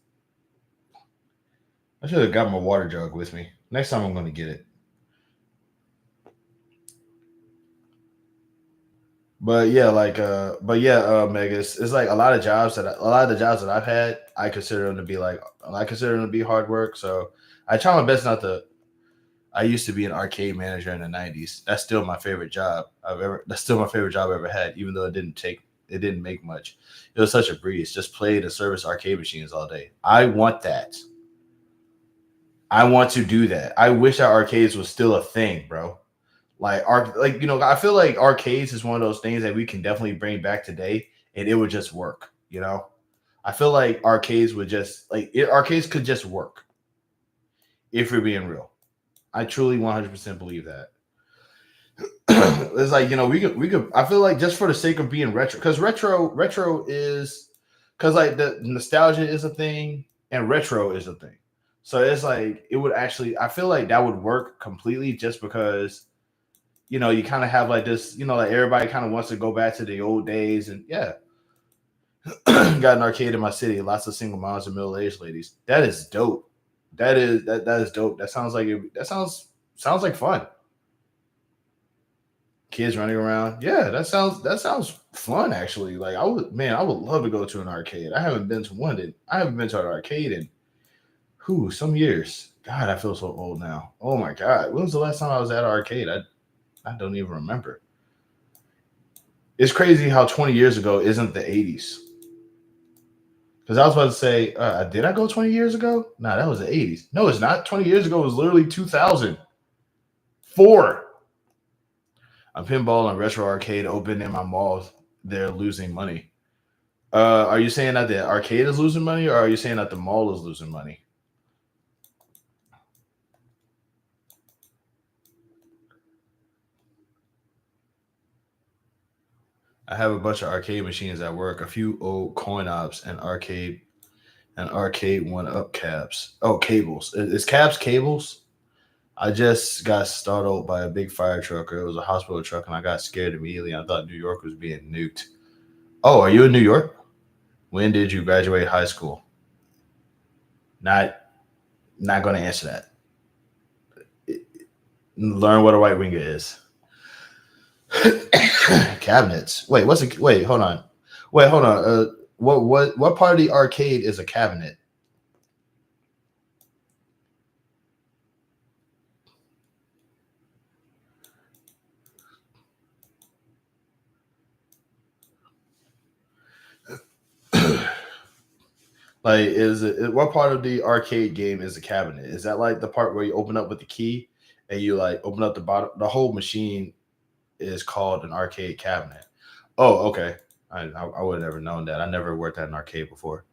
I should have got my water jug with me. Next time I'm gonna get it. Megas, it's like a lot of the jobs that I've had, I consider them to be hard work. So I try my best not to. I used to be an arcade manager in the '90s. That's still my favorite job I ever had, even though it didn't make much. It was such a breeze. Just play to service arcade machines all day. I want that. I want to do that. I wish that arcades was still a thing, bro. I feel like arcades is one of those things that we can definitely bring back today, and it would just work. I feel like arcades could just work if we're being real. I truly 100% believe that. It's like we could. I feel like just for the sake of being retro, because retro is because like the nostalgia is a thing and retro is a thing. So it's like it would actually. I feel like that would work completely just because you kind of have like this, like everybody kind of wants to go back to the old days. And yeah, got an arcade in my city, lots of single moms and middle-aged ladies. That is dope. That is dope. That sounds like sounds like fun. Kids running around. Yeah, that sounds fun actually. Like I would love to go to an arcade. I haven't been to an arcade in some years. God, I feel so old now. Oh my God, when was the last time I was at an arcade? I don't even remember. It's crazy how 20 years ago isn't the 80s. Because I was about to say, did I go 20 years ago? Nah, that was the 80s. No, it's not. 20 years ago was literally 2004. A pinball and retro arcade opened in my mall. They're losing money. Are you saying that the arcade is losing money, or are you saying that the mall is losing money? I have a bunch of arcade machines at work, a few old coin ops, and arcade one up caps. Oh, cables. Is caps cables? I just got startled by a big fire truck, or it was a hospital truck, and I got scared immediately. I thought New York was being nuked. Oh, are you in New York? When did you graduate high school? Not not going to answer that. Learn what a white winger is. Cabinets. Wait, what's a wait? Hold on. Wait, hold on. What part of the arcade is a cabinet? Like, what part of the arcade game is a cabinet? Is that like the part where you open up with the key and you like open up the bottom? The whole machine is called an arcade cabinet. Oh, okay. I would have never known that. I never worked at an arcade before,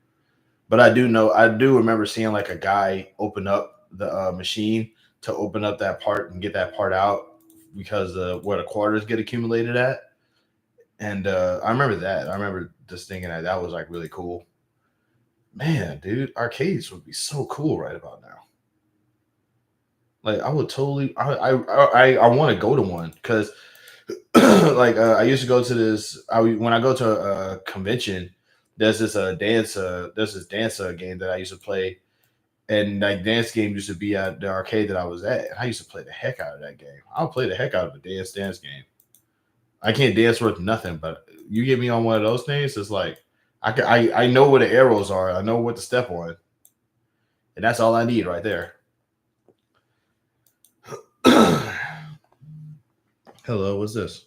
but I do remember seeing like a guy open up the machine to open up that part and get that part out because where the quarters get accumulated at. And I remember that. I remember just thinking that that was like really cool. Man, dude, arcades would be so cool right about now. Like I would totally, I want to go to one because like I used to go to this. When I go to a convention, there's this dance game that I used to play, and like dance game used to be at the arcade that I was at. And I used to play the heck out of that game. I'll play the heck out of a dance game. I can't dance worth nothing, but you get me on one of those things, it's like I know where the arrows are. I know what to step on, and that's all I need right there. Hello, what's this?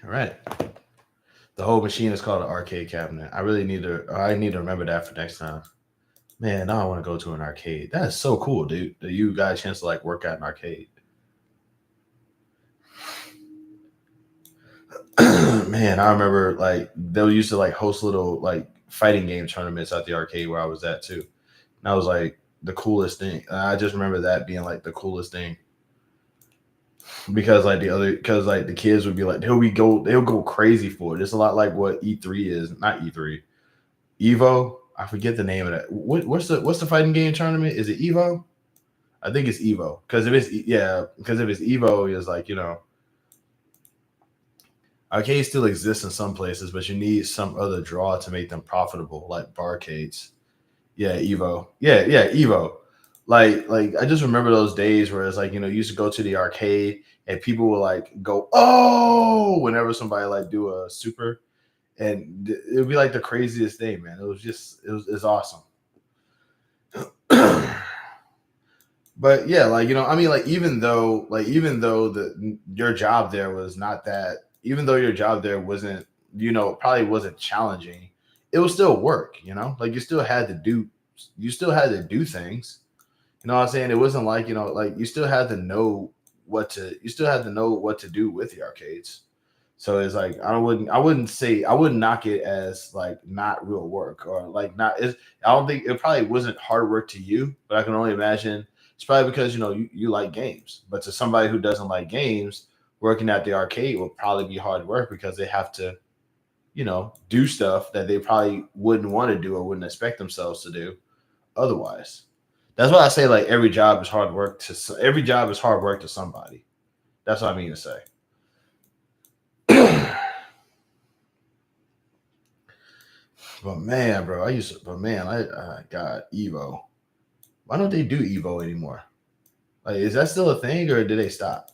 All right. The whole machine is called an arcade cabinet. I need to remember that for next time. Man, now I want to go to an arcade. That is so cool, dude. That you got a chance to like work at an arcade. Man, I remember like they used to like host little like fighting game tournaments at the arcade where I was at too. And that was like the coolest thing. I just remember that being like the coolest thing because because like the kids would be like they'll go crazy for it. It's a lot like what E3 is, not E3, Evo. I forget the name of that. What's the fighting game tournament? Is it Evo? I think it's Evo because if it's Evo, it's like arcades still exist in some places, but you need some other draw to make them profitable, like barcades. Yeah, Evo. Yeah, Evo. Like I just remember those days where it's like you used to go to the arcade and people would like go oh whenever somebody like do a super, and it would be like the craziest thing, man. It was just it's awesome. But yeah, like I mean, like even though your job there was not that, even though your job there wasn't, probably wasn't challenging, it was still work. Like you still had to do things. You know what I'm saying? It wasn't like like you still had to know what to do with the arcades. So it's like I wouldn't knock it as like not real work or like not. I don't think it probably wasn't hard work to you, but I can only imagine it's probably because you like games. But to somebody who doesn't like games, working at the arcade will probably be hard work because they have to do stuff that they probably wouldn't want to do or wouldn't expect themselves to do otherwise. That's why I say like every job is hard work to somebody. That's what I mean to say. But man, bro, but man, I got Evo. Why don't they do Evo anymore? Like, is that still a thing or did they stop?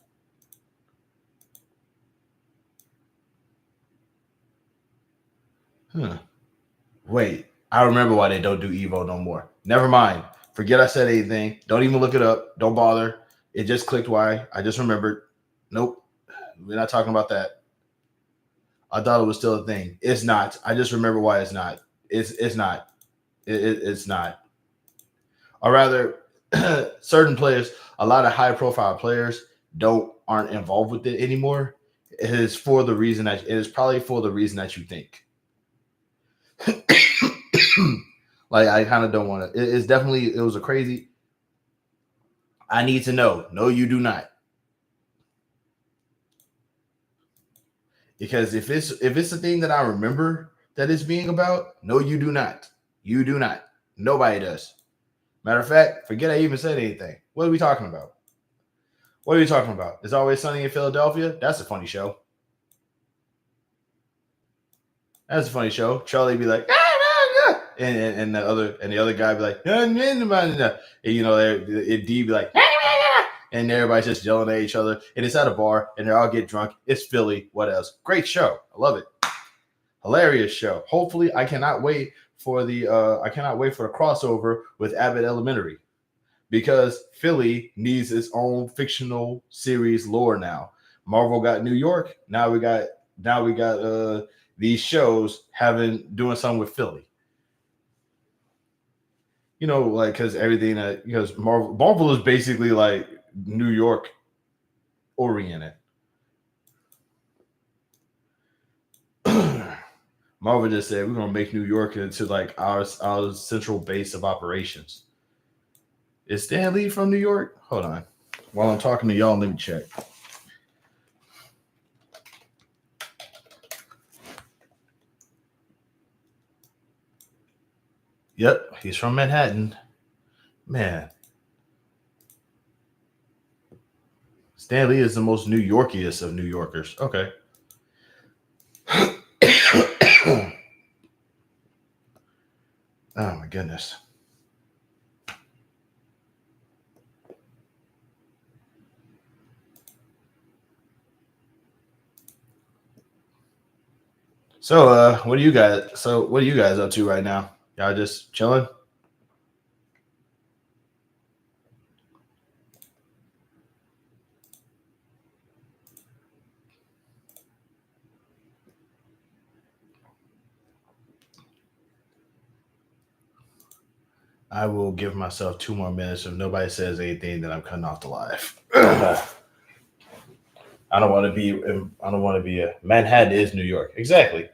Huh. Wait, I remember why they don't do Evo no more. Never mind. Forget I said anything. Don't even look it up. Don't bother. It just clicked why. I just remembered. Nope. We're not talking about that. I thought it was still a thing. It's not. I just remember why it's not. It's not. It's not. Or rather, certain players, a lot of high profile players aren't involved with it anymore. It is for the reason that it is probably for the reason that you think. Like I kind of don't want to. It's definitely it was a crazy. I need to know. No, you do not. Because if it's a thing that I remember that it's being about, no, you do not. You do not. Nobody does. Matter of fact, forget I even said anything. What are we talking about? What are you talking about? It's Always Sunny in Philadelphia. That's a funny show. That's a funny show. Charlie be like, and the other guy be like, and D be like, and everybody's just yelling at each other. And it's at a bar, and they all get drunk. It's Philly. What else? Great show. I love it. Hilarious show. Hopefully, I cannot wait for the crossover with Abbott Elementary because Philly needs its own fictional series lore now. Marvel got New York. Now we got these shows doing something with Philly. Like because everything that because Marvel is basically like New York oriented. Marvel just said we're gonna make New York into like our central base of operations. Is Stan Lee from New York? Hold on. While I'm talking to y'all, let me check. Yep, he's from Manhattan. Man, Stan Lee is the most New Yorkiest of New Yorkers. Okay. Oh my goodness. So, what are you guys up to right now? Y'all just chilling? I will give myself 2 more minutes. If nobody says anything, then I'm cutting off the live. I don't want to be. I don't want to be a Manhattan is New York. Exactly.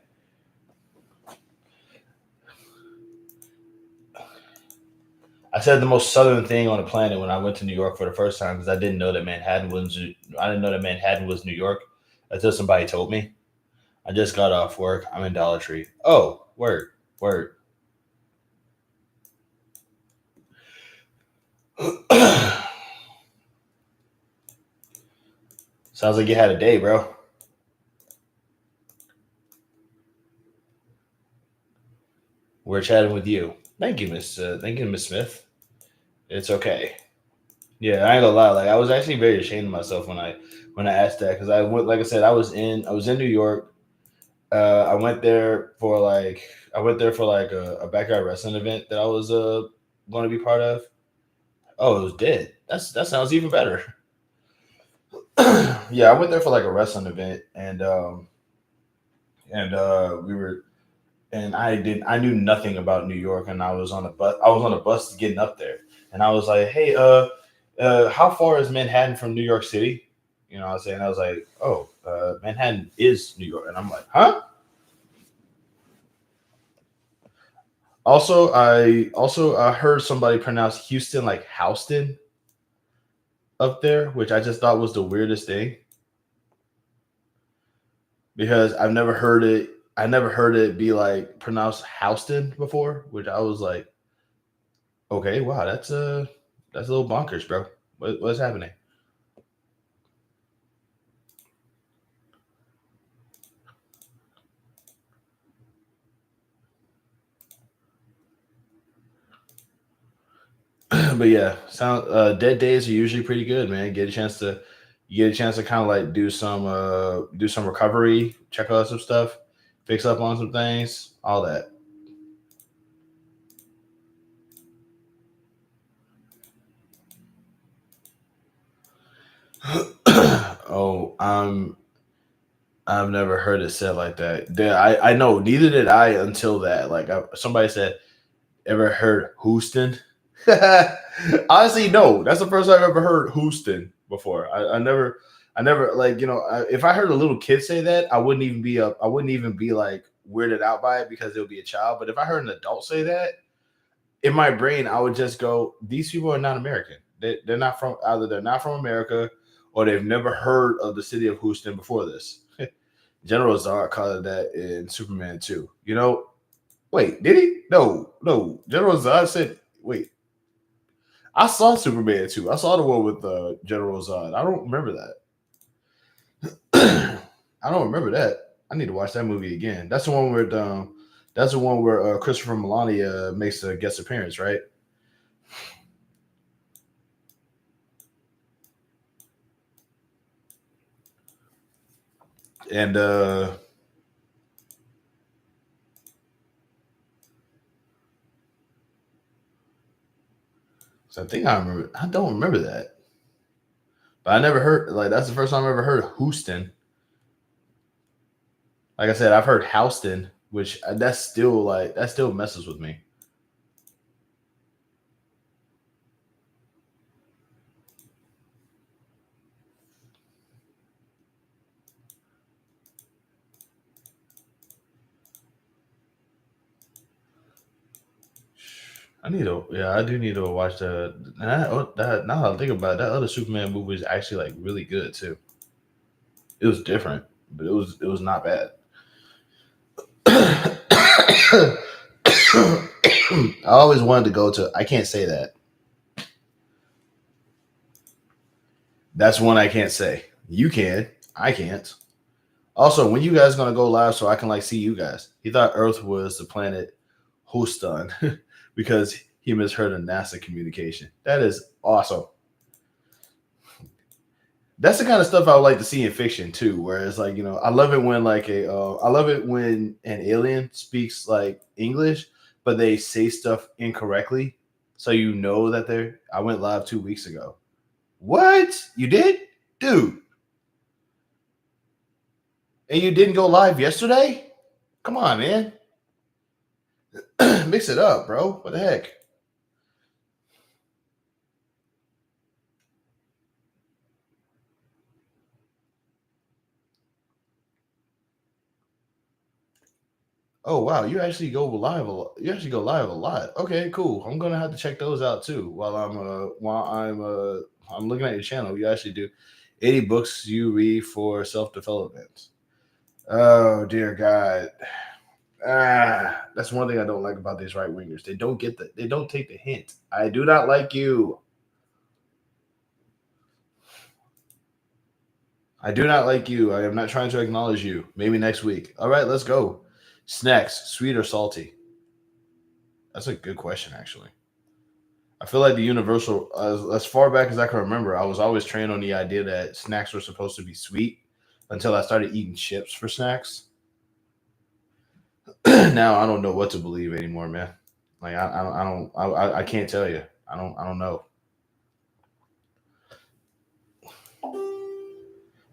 I said the most southern thing on the planet when I went to New York for the first time because I didn't know that Manhattan was. I didn't know that Manhattan was New York until somebody told me. I just got off work. I'm in Dollar Tree. Oh, word, word. Sounds like you had a day, bro. We're chatting with you. Thank you, Miss. Thank you, Miss Smith. It's okay. Yeah, I ain't gonna lie. Like I was actually very ashamed of myself when I asked that because I went. Like I said, I was in New York. I went there for like a backyard wrestling event that I was going to be part of. Oh, it was dead. That sounds even better. Yeah, I went there for like a wrestling event, and we were and I knew nothing about New York, and I was on a bus getting up there, and I was like, hey, how far is Manhattan from New York City? You know what I'm saying? I was like, oh, Manhattan is New York, and I'm like, huh? Also I heard somebody pronounce Houston like Houston up there, which I just thought was the weirdest thing because I never heard it be like pronounced Houston before, which I was like, okay, wow, that's a little bonkers, bro. What's happening? But yeah, dead days are usually pretty good, man. You get a chance to kind of like do some recovery, check out some stuff. fix up on some things, all that. Oh, I've never heard it said like that. I know neither did I until that. Like somebody said, ever heard Houston? Honestly, no. That's the first time I've ever heard Houston before. I never like if I heard a little kid say that, I wouldn't even be like weirded out by it because it would be a child. But if I heard an adult say that, in my brain, I would just go, these people are not American. They're not from either they're not from America or they've never heard of the city of Houston before this. General Zod called it that in Superman 2. Wait, did he? No, no. General Zod said, wait, I saw Superman 2. I saw the one with General Zod. I don't remember that. I don't remember that. I need to watch that movie again. That's the one where Christopher Melania makes a guest appearance, right? And so I think I remember. I don't remember that, but I never heard like that's the first time I ever heard of Houston. Like I said, I've heard Houston, which that still messes with me. I do need to watch now that I think about it, that other Superman movie is actually like really good too. It was different, but it was not bad. I always wanted to go to. I can't say that. That's one I can't say. You can. I can't. Also, when you guys gonna go live so I can like see you guys? He thought Earth was the planet Houston because he misheard a NASA communication. That is awesome. That's the kind of stuff I would like to see in fiction too. Where it's like I love it when I love it when an alien speaks like English, but they say stuff incorrectly, so you know that they're. I went live 2 weeks ago. What you did, dude? And you didn't go live yesterday? Come on, man. Mix it up, bro. What the heck? Oh wow, you actually go live a lot. You actually go live a lot. Okay, cool. I'm gonna have to check those out too. While I'm looking at your channel, you actually do 80 books you read for self development. Oh dear God. That's one thing I don't like about these right wingers. They don't take the hint. I do not like you. I do not like you. I am not trying to acknowledge you. Maybe next week. All right, let's go. Snacks, sweet or salty? That's a good question, actually. I feel like the universal, as far back as I can remember, I was always trained on the idea that snacks were supposed to be sweet until I started eating chips for snacks. Now I don't know what to believe anymore, man. Like I can't tell you. I don't know.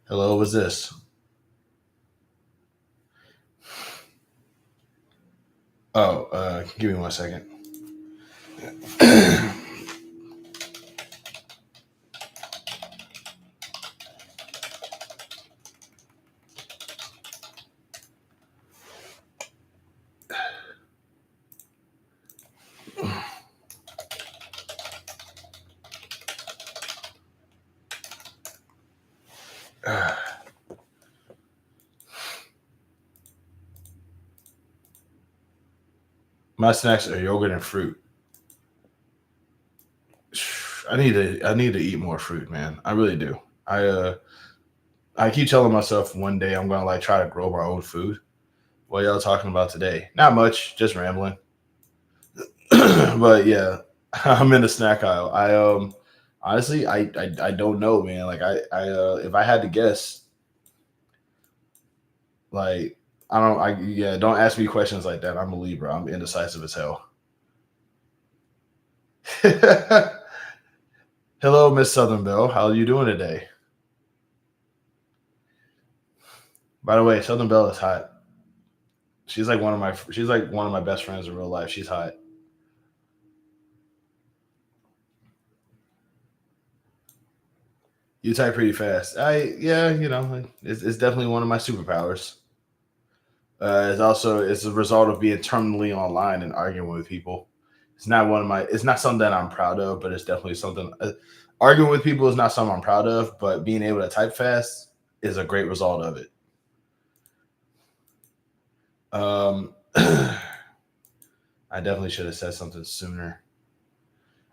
Hello, what's this? Oh, give me 1 second. My snacks are yogurt and fruit. I need to eat more fruit, man. I really do. I uh I keep telling myself one day I'm gonna like try to grow my own food. What y'all talking about today? Not much, just rambling. But yeah, I'm in the snack aisle. I honestly I don't know, man. Like I if I had to guess, like I don't. I yeah. Don't ask me questions like that. I'm a Libra. I'm indecisive as hell. Hello, Miss Southern Belle. How are you doing today? By the way, Southern Belle is hot. She's like one of my. She's like one of my best friends in real life. She's hot. You type pretty fast. Yeah. It's definitely one of my superpowers. It's a result of being terminally online and arguing with people. It's not one of my. It's not something that I'm proud of, but it's definitely something. Arguing with people is not something I'm proud of, but being able to type fast is a great result of it. I definitely should have said something sooner.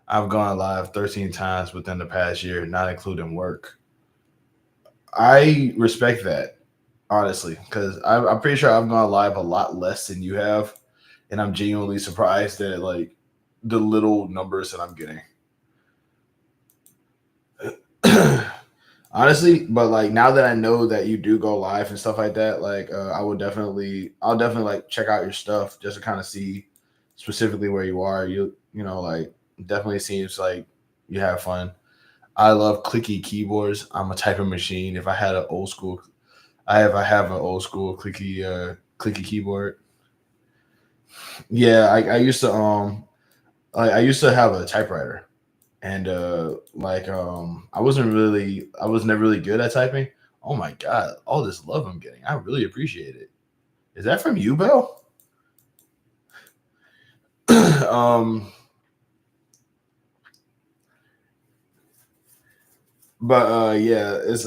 I've gone live 13 times within the past year, not including work. I respect that, honestly, because I'm pretty sure I've gone live a lot less than you have, and I'm genuinely surprised at like the little numbers that I'm getting. Honestly, but like now that I know that you do go live and stuff like that, like I'll definitely like check out your stuff just to kind of see specifically where you are. Like definitely seems like you have fun. I love clicky keyboards. I'm a typing machine. If I had an old school, I have an old school clicky keyboard. Yeah, I used to I used to have a typewriter, and I was never really good at typing. Oh my god, all this love I'm getting, I really appreciate it. Is that from you, Bell? um but yeah, it's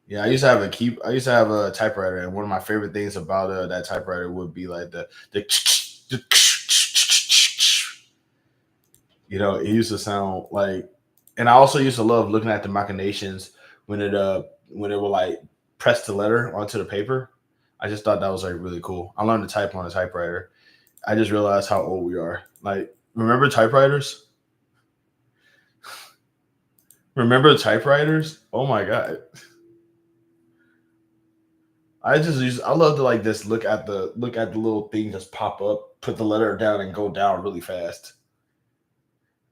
yeah, I used to have a typewriter, and one of my favorite things about that typewriter would be like the it used to sound like, and I also used to love looking at the machinations when it would like press the letter onto the paper. I just thought that was like really cool. I learned to type on a typewriter. I just realized how old we are. Like, remember typewriters? Remember typewriters? Oh my god! I love to like just look at the little thing just pop up, put the letter down, and go down really fast.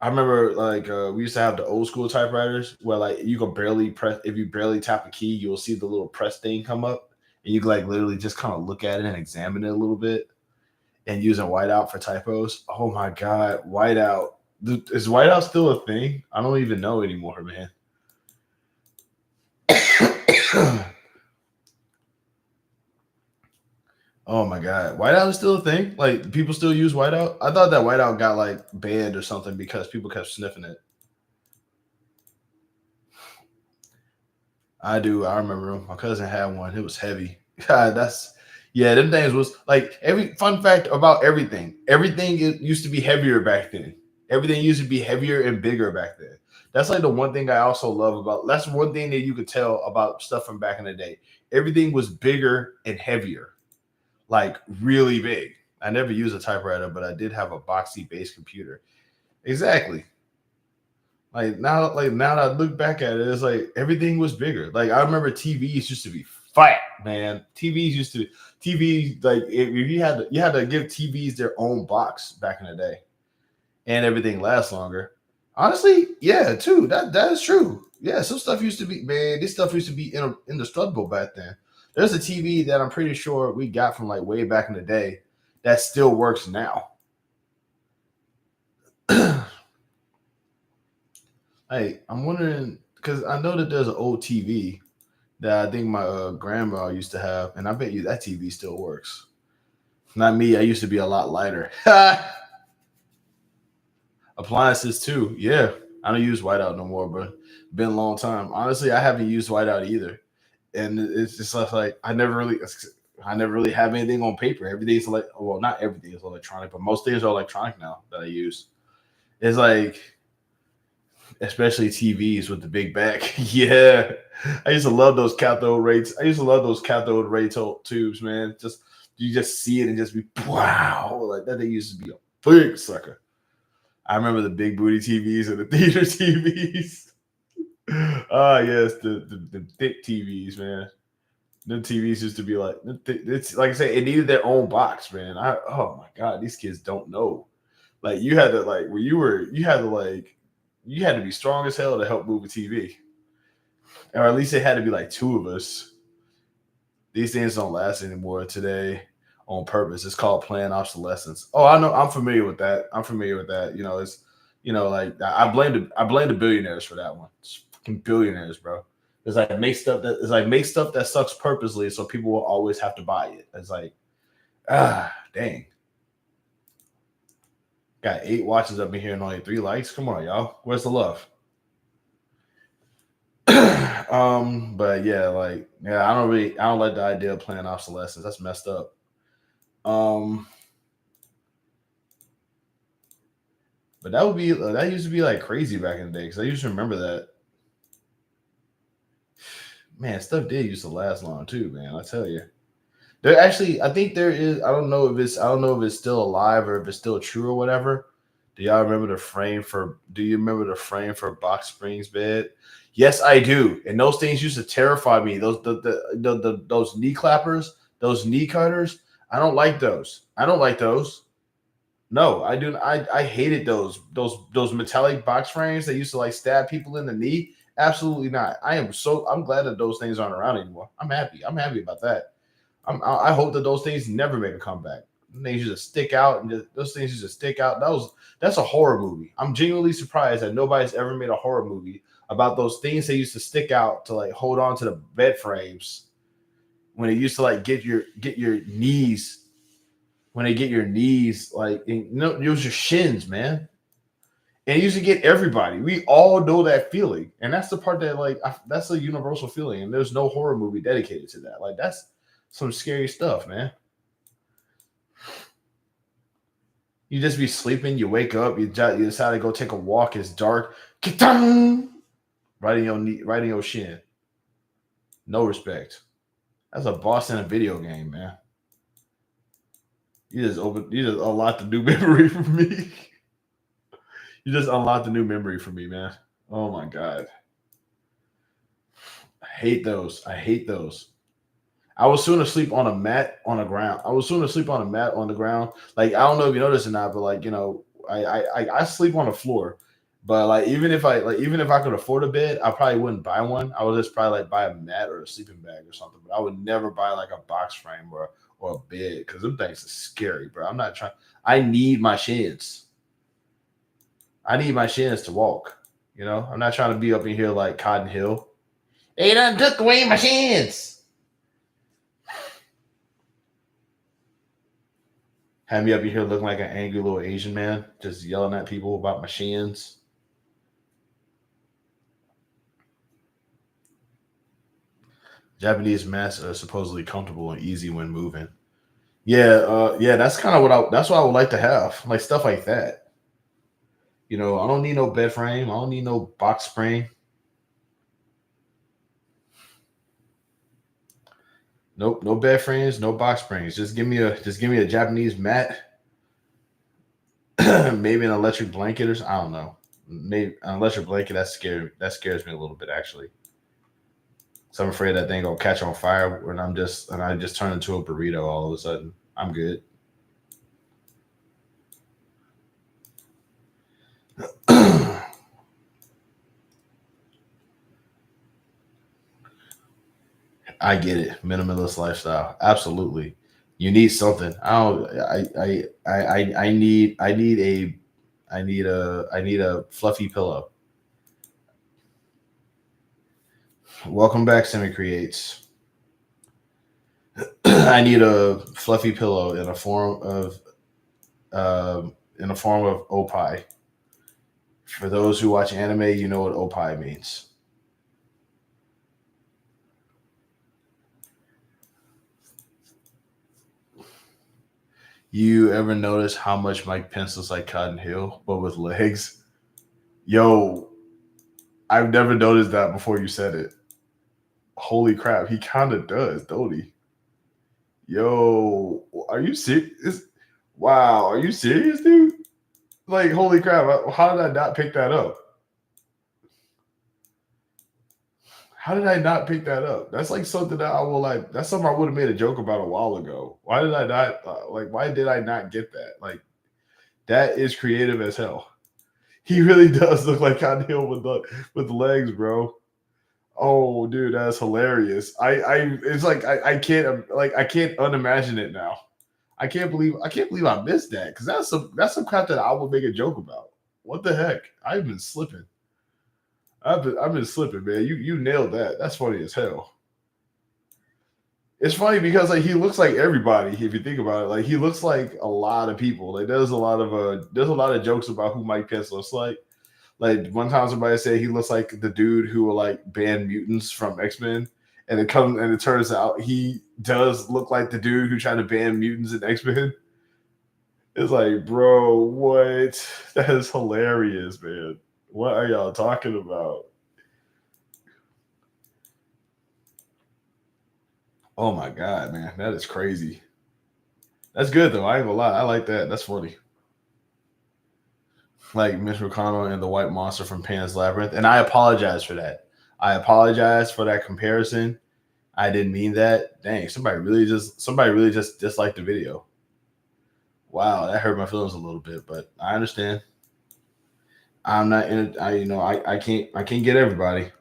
I remember like we used to have the old school typewriters where like you could barely press, if you barely tap a key, you'll see the little press thing come up, and you could like literally just kind of look at it and examine it a little bit, and using whiteout for typos. Oh my god, whiteout. Is whiteout still a thing? I don't even know anymore, man. Oh my god, whiteout is still a thing. Like people still use whiteout. I thought that whiteout got like banned or something because people kept sniffing it. I do. I remember my cousin had one. It was heavy. God, that's yeah. Them things was like every fun fact about everything. Everything used to be heavier back then. Everything used to be heavier and bigger back then. That's like the one thing I also love about. That's one thing that you could tell about stuff from back in the day. Everything was bigger and heavier, like really big. I never used a typewriter, but I did have a boxy base computer. Exactly. Like now that I look back at it, it's like everything was bigger. Like I remember TVs used to be fat, man. TVs like if you had to give TVs their own box back in the day, and everything lasts longer. Honestly, yeah, too. That is true. Yeah, some stuff used to be man. This stuff used to be indestructible back then. There's a TV that I'm pretty sure we got from like way back in the day that still works now. Hey, I'm wondering because I know that there's an old TV that I think my grandma used to have, and I bet you that TV still works. Not me. I used to be a lot lighter. Appliances too. Yeah, I don't use whiteout no more, but been a long time. Honestly, I haven't used whiteout either, and it's just like I never really have anything on paper. Everything's like, well, not everything is electronic, but most things are electronic now that I use. It's like especially TVs with the big back. Yeah, I used to love those cathode rays. I used to love those cathode ray tubes, man. Just you just see it and just be wow, like that. They used to be a big sucker. I remember the big booty TVs and the theater TVs. Ah, yes, the thick TVs, man. The TVs used to be like it's like I say, it needed their own box, man. Oh my god, these kids don't know. Like you had to like when you had to like you had to be strong as hell to help move a TV, or at least it had to be like two of us. These things don't last anymore today on purpose. It's called planned obsolescence. Oh, I know. I'm familiar with that. I'm familiar with that. You know, it's like I blame the billionaires for that one. It's fucking billionaires, bro. It's like make stuff that sucks purposely so people will always have to buy it. It's like dang. Got 8 watches up in here and only 3 likes. Come on, y'all. Where's the love? But yeah, I don't like the idea of playing obsolescence. That's messed up. Um, but that used to be like crazy back in the day because I used to remember that. Man, stuff did used to last long too, man. I tell you. There actually, I think there is. I don't know if it's still alive or if it's still true or whatever. Do y'all remember the frame for? Do you remember the frame for Box Springs bed? Yes, I do. And those things used to terrify me. Those knee clappers, those knee cutters. I don't like those. I don't like those. No, I do. I hated those metallic box frames that used to like stab people in the knee. Absolutely not. I'm glad that those things aren't around anymore. I'm happy. I'm happy about that. I hope that those things never make a comeback. They used to stick out, and those things used to stick out. That's a horror movie. I'm genuinely surprised that nobody's ever made a horror movie about those things that used to stick out to like hold on to the bed frames when it used to like get your knees when they get your knees like it was your shins, man. And it used to get everybody. We all know that feeling, and that's the part that that's a universal feeling. And there's no horror movie dedicated to that. Like that's some scary stuff, man. You just be sleeping, you wake up, you decide to go take a walk. It's dark, right in your knee, right in your shin. No respect. That's a boss in a video game, man. You just unlocked a new memory for me. You just unlocked a new memory for me, man. Oh my god, I hate those. I hate those. I was soon asleep on a mat on the ground. I was soon asleep on a mat on the ground. Like I don't know if you noticed or not, but like I sleep on the floor. But like even if I could afford a bed, I probably wouldn't buy one. I would just probably like buy a mat or a sleeping bag or something. But I would never buy like a box frame or a bed because them things are scary, bro. I'm not trying. I need my shins. I need my shins to walk. You know, I'm not trying to be up in here like Cotton Hill. They done took away my shins. Have me up in here looking like an angry little Asian man, just yelling at people about my shins. Japanese mats are supposedly comfortable and easy when moving. Yeah, yeah, that's what I would like to have, like stuff like that. You know, I don't need no bed frame. I don't need no box spring. Nope, no bed frames, no box springs. Just give me a Japanese mat, maybe an electric blanket or I don't know. Maybe an electric blanket that scares me a little bit actually. So I'm afraid that thing gonna catch on fire when I just turn into a burrito all of a sudden. I'm good. I get it. Minimalist lifestyle. Absolutely. You need something. I need a fluffy pillow. Welcome back, Semi Creates. I need a fluffy pillow in a form of opie. For those who watch anime, you know what opie means. You ever notice how much Mike Pence looks like Cotton Hill, but with legs? Yo, I've never noticed that before you said it. Holy crap, he kind of does, don't he? Yo, are you serious? Wow, are you serious, dude? Like, holy crap, how did I not pick that up? How did I not pick that up? That's like something that I will like. That's something I would have made a joke about a while ago. Why did I not like? Why did I not get that? Like that is creative as hell. He really does look like Cotton Hill with the legs, bro. Oh, dude, that's hilarious. It's like I can't unimagine it now. I can't believe I missed that because that's some crap that I would make a joke about. What the heck? I've been slipping. I've been slipping, man. You nailed that. That's funny as hell. It's funny because like he looks like everybody. If you think about it, like he looks like a lot of people. Like there's a lot of jokes about who Mike Pence looks like. Like one time somebody said he looks like the dude who will like ban mutants from X-Men. And it turns out he does look like the dude who tried to ban mutants in X-Men. It's like, bro, what? That is hilarious, man. What are y'all talking about? Oh my god, man. That is crazy. That's good though. I ain't gonna lie. I like that. That's funny. Like Mitch McConnell and the White Monster from Pan's Labyrinth. And I apologize for that. I apologize for that comparison. I didn't mean that. Dang, somebody really just disliked the video. Wow, that hurt my feelings a little bit, but I understand. I'm not in it. I can't get everybody.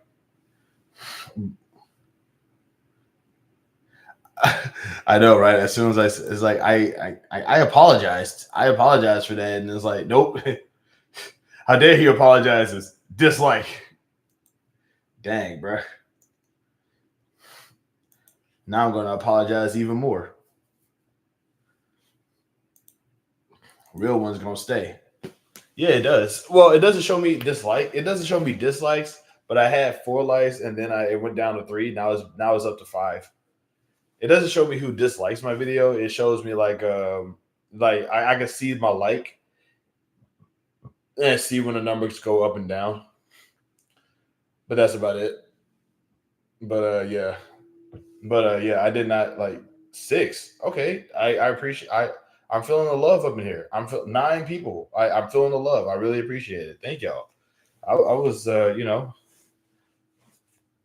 I know, right? As soon as it's like I apologized. I apologized for that, and it's like, nope. How dare he apologizes? Dislike. Dang, bro. Now I'm gonna apologize even more. Real one's gonna stay. Yeah, it does. Well, it doesn't show me dislike. It doesn't show me dislikes, but I had 4 likes, and then it went down to 3. Now it's up to 5. It doesn't show me who dislikes my video. It shows me like I can see my like and see when the numbers go up and down. But that's about it. But yeah. But yeah, I did not like 6. Okay, I appreciate. I'm feeling the love up in here. 9 people. I'm feeling the love. I really appreciate it. Thank y'all. I was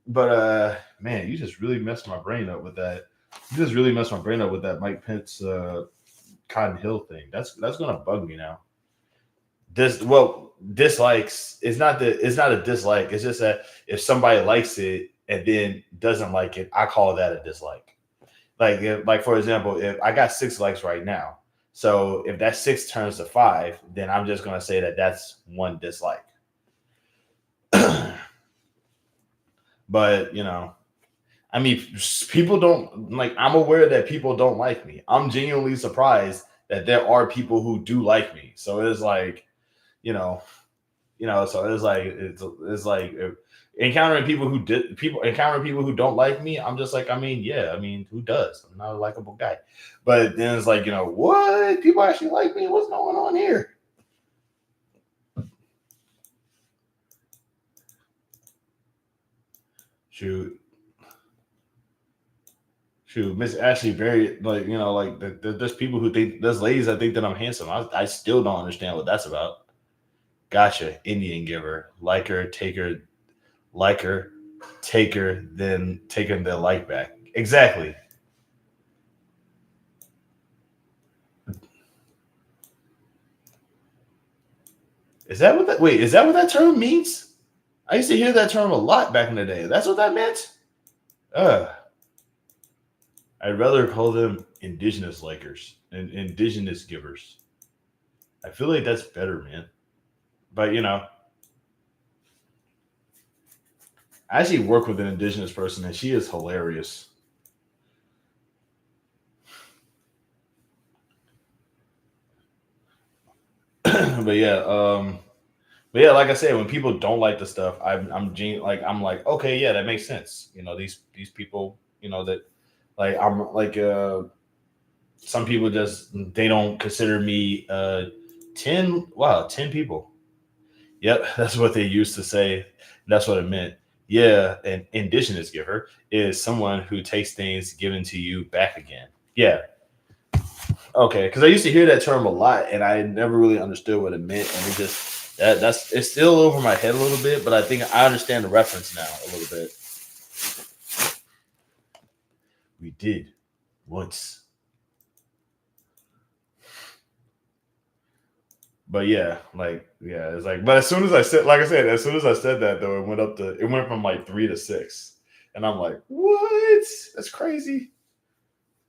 but man, you just really messed my brain up with that. You just really messed my brain up with that Mike Pence Cotton Hill thing. That's gonna bug me now. Dislikes. It's not a dislike. It's just that if somebody likes it and then doesn't like it, I call that a dislike. Like for example, if I got 6 likes right now, so if that 6 turns to 5, then I'm just gonna say that that's one dislike. But I mean, people don't like. I'm aware that people don't like me. I'm genuinely surprised that there are people who do like me. So it's like, you know, So it's like encountering people people encounter people who don't like me. I'm just like, I mean, yeah, I mean, who does? I'm not a likable guy. But then it's like, what? People actually like me? What's going on here? Shoot. Shoot, Miss Ashley very there's people who think there's ladies that think that I'm handsome. I still don't understand what that's about. Gotcha, Indian giver, like her, take her, then taking their like back. Exactly. Is that what that? Wait, is that what that term means? I used to hear that term a lot back in the day. That's what that meant. Uh, I'd rather call them indigenous likers and indigenous givers. I feel like that's better, man. But I actually work with an indigenous person, and she is hilarious. But yeah, like I said, when people don't like the stuff, I'm like, okay, yeah, that makes sense. These people, that like I'm like some people just they don't consider me 10 people. Yep, that's what they used to say. That's what it meant. Yeah, an indigenous giver is someone who takes things given to you back again. Yeah. Okay, because I used to hear that term a lot, and I never really understood what it meant, and it just that's it's still over my head a little bit, but I think I understand the reference now a little bit. We did once. But yeah, it's like, but as soon as I said, like I said, as soon as I said that though, it went from like 3 to 6, and I'm like, what? That's crazy.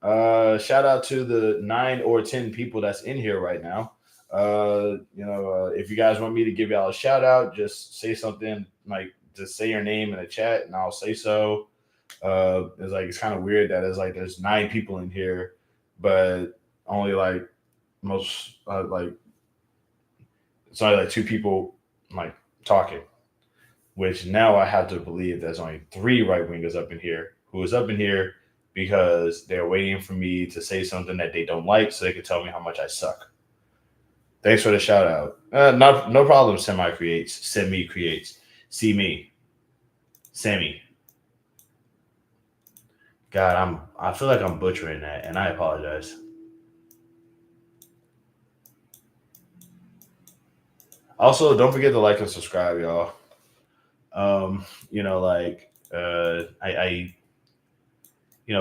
Shout out to the 9 or 10 people that's in here right now. If you guys want me to give y'all a shout out, just say something like just say your name in the chat, and I'll say so. It's kind of weird that it's like there's 9 people in here, but only like most it's only like 2 people like talking. Which now I have to believe there's only 3 right wingers up in here who is up in here because they're waiting for me to say something that they don't like so they can tell me how much I suck. Thanks for the shout out. No problem. Semi creates. See me, Sammy. God, I feel like I'm butchering that, and I apologize. Also, don't forget to like and subscribe, y'all. I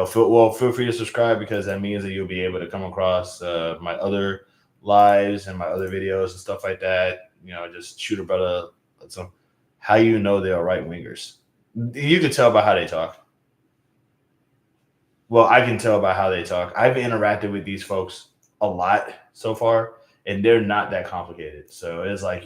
feel free to subscribe because that means that you'll be able to come across my other lives and my other videos and stuff like that. Just shoot a brother some. How you know they are right wingers? You can tell by how they talk. Well, I can tell by how they talk. I've interacted with these folks a lot so far, and they're not that complicated. So it's like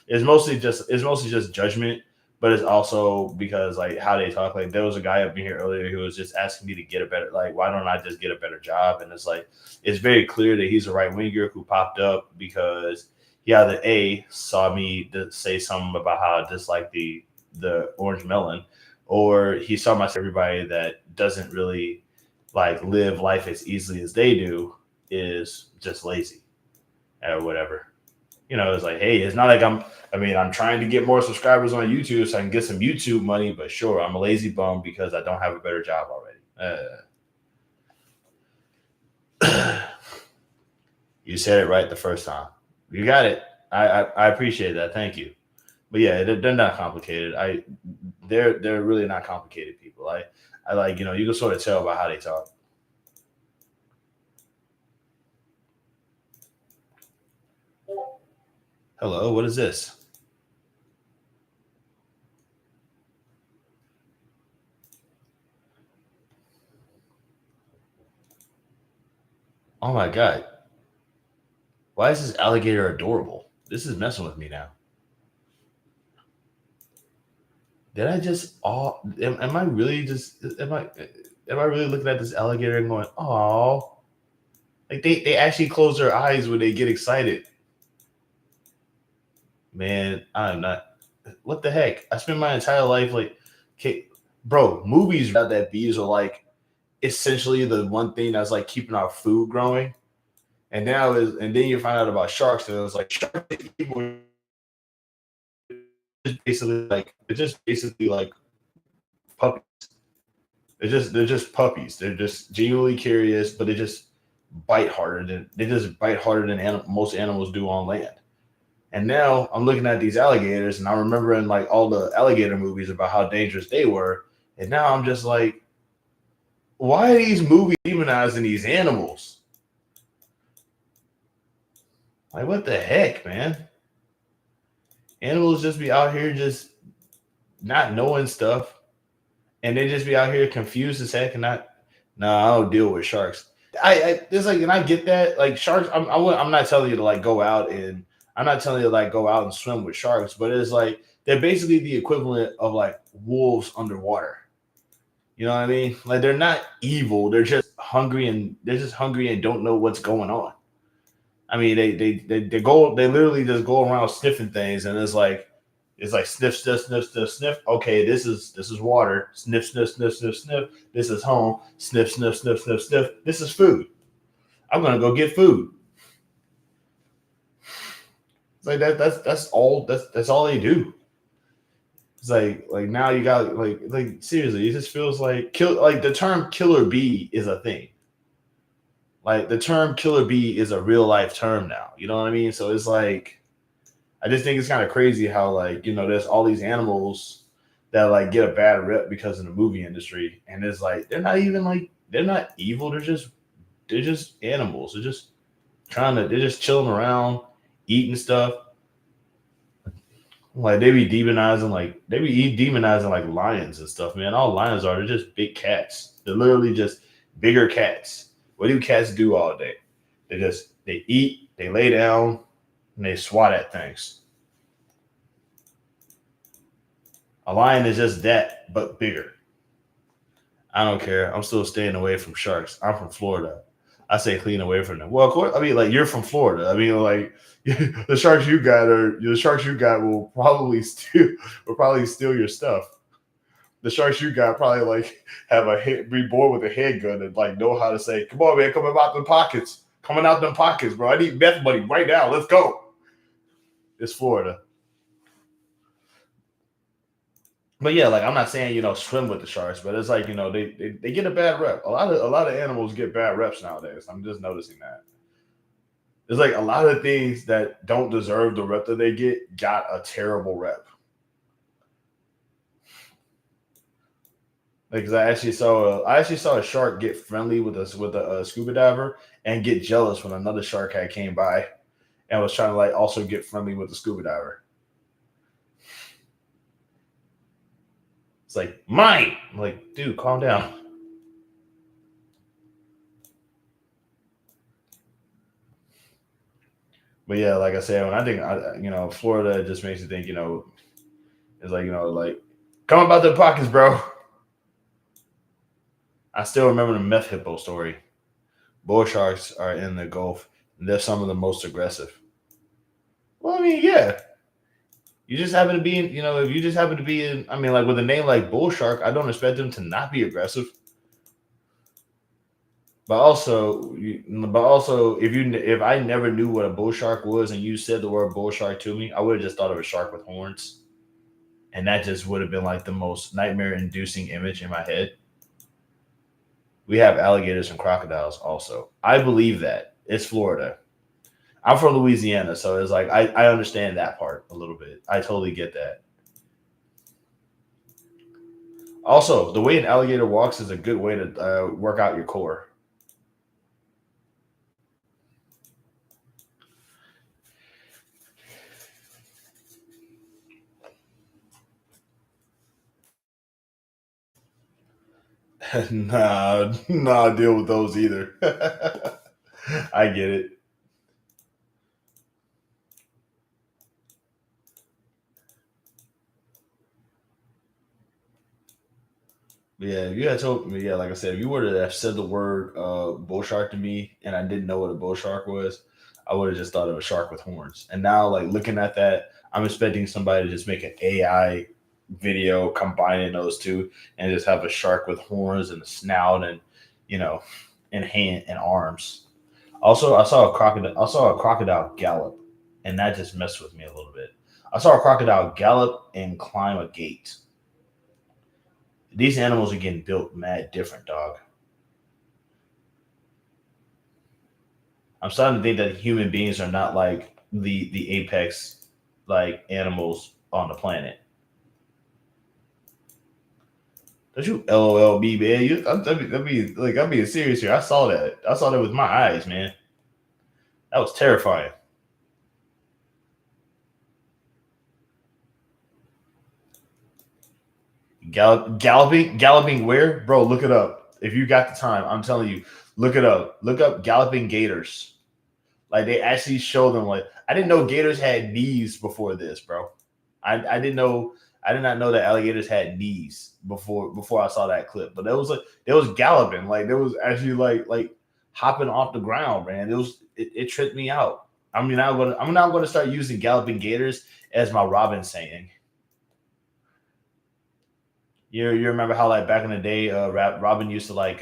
it's mostly just judgment, but it's also because like how they talk. Like there was a guy up in here earlier who was just asking me to get a better like why don't I just get a better job? And it's like it's very clear that he's a right winger who popped up because he either a saw me to say something about how I dislike the orange melon, or he saw my everybody that doesn't really like live life as easily as they do is just lazy or whatever. It's like, hey, it's not like I'm trying to get more subscribers on YouTube so I can get some YouTube money, but sure, I'm a lazy bum because I don't have a better job already. You said it right the first time. You got it. I appreciate that. Thank you. But yeah, they're not complicated. They're really not complicated people. I like you can sort of tell by how they talk. Hello, what is this? Oh my god. Why is this alligator adorable? This is messing with me now. Did I just all am I really just am I really looking at this alligator and going, oh like they actually close their eyes when they get excited. Man, I'm not what the heck? I spent my entire life like okay, bro, movies about that bees are like essentially the one thing that's like keeping our food growing. And then you find out about sharks, and it was like sharks are evil. They're just basically like puppies. They're just puppies. They're just genuinely curious, but they just bite harder than most animals do on land. And now I'm looking at these alligators, and I'm remembering like all the alligator movies about how dangerous they were. And now I'm just like, why are these movies demonizing these animals? Like, what the heck, man? Animals just be out here just not knowing stuff, and they just be out here confused as heck and not. No, I don't deal with sharks. And I get that. Like sharks, I'm not telling you to like go out and I'm not telling you to like go out and swim with sharks, but it's like they're basically the equivalent of like wolves underwater. You know what I mean? Like they're not evil. They're just hungry and don't know what's going on. I mean, they literally just go around sniffing things, and it's like sniff, sniff, sniff, sniff, sniff. Okay, this is water. Sniff, sniff, sniff, sniff, sniff. This is home. Sniff, sniff, sniff, sniff, sniff. This is food. I'm gonna go get food. It's like that. That's all. That's all they do. It's like now you got like seriously. It just feels like the term killer bee is a thing. Like the term killer bee is a real life term now. You know what I mean? So it's like I just think it's kind of crazy how there's all these animals that like get a bad rep because of the movie industry, and it's like they're not even like they're not evil. They're just animals. They're just chilling around, eating stuff. Like they be demonizing like lions and stuff, man. All lions are, they're just big cats. They're literally just bigger cats. What do cats do all day? They eat, they lay down, and they swat at things. A lion is just that, but bigger. I don't care. I'm still staying away from sharks. I'm from Florida. I say clean away from them. Well, of course, I mean, like you're from Florida. I mean, like the sharks you got will probably steal your stuff. The sharks you got probably like be born with a handgun and like know how to say, "Come on, man, coming out them pockets, bro. I need meth money right now. Let's go." It's Florida. But yeah, like I'm not saying swim with the sharks, but it's like they get a bad rep. A lot of animals get bad reps nowadays. I'm just noticing that. There's like a lot of things that don't deserve the rep that they get got a terrible rep. Because I actually saw a shark get friendly with a scuba diver and get jealous when another shark had came by and was trying to like also get friendly with the scuba diver. It's like mine. I'm like, dude, calm down. But yeah, like I said, when I think Florida just makes you think it's like like come about the pockets, bro. I still remember the meth hippo story. Bull sharks are in the Gulf. And they're some of the most aggressive. Well, I mean, yeah. You just happen to be in, if you just happen to be in, I mean, like with a name like bull shark, I don't expect them to not be aggressive. But also, if I never knew what a bull shark was and you said the word bull shark to me, I would have just thought of a shark with horns, and that just would have been like the most nightmare-inducing image in my head. We have alligators and crocodiles also. I believe that it's Florida. I'm from Louisiana, so it's like I understand that part a little bit. I totally get that. Also, the way an alligator walks is a good way to work out your core. Nah, deal with those either. I get it. But yeah, if you had told me, yeah, like I said, if you were to have said the word bull shark to me and I didn't know what a bull shark was, I would have just thought of a shark with horns. And now, like looking at that, I'm expecting somebody to just make an AI video combining those two and just have a shark with horns and a snout and you know, and hand and arms. Also, I saw a crocodile gallop, and that just messed with me a little bit. I saw a crocodile gallop and climb a gate. These animals are getting built mad different, dog. I'm starting to think that human beings are not like the apex like animals on the planet. Don't you LOL man? I'm being serious here. I saw that. I saw that with my eyes, man. That was terrifying. Galloping where, bro? Look it up if you got the time. I'm telling you, look it up. Look up galloping gators. Like they actually show them. Like I didn't know gators had knees before this, bro. I didn't know. I did not know that alligators had knees before I saw that clip. But it was galloping. Like there was actually like hopping off the ground, man. It tripped me out. I'm now going to start using galloping gators as my Robin saying. You remember how like back in the day, Robin used to like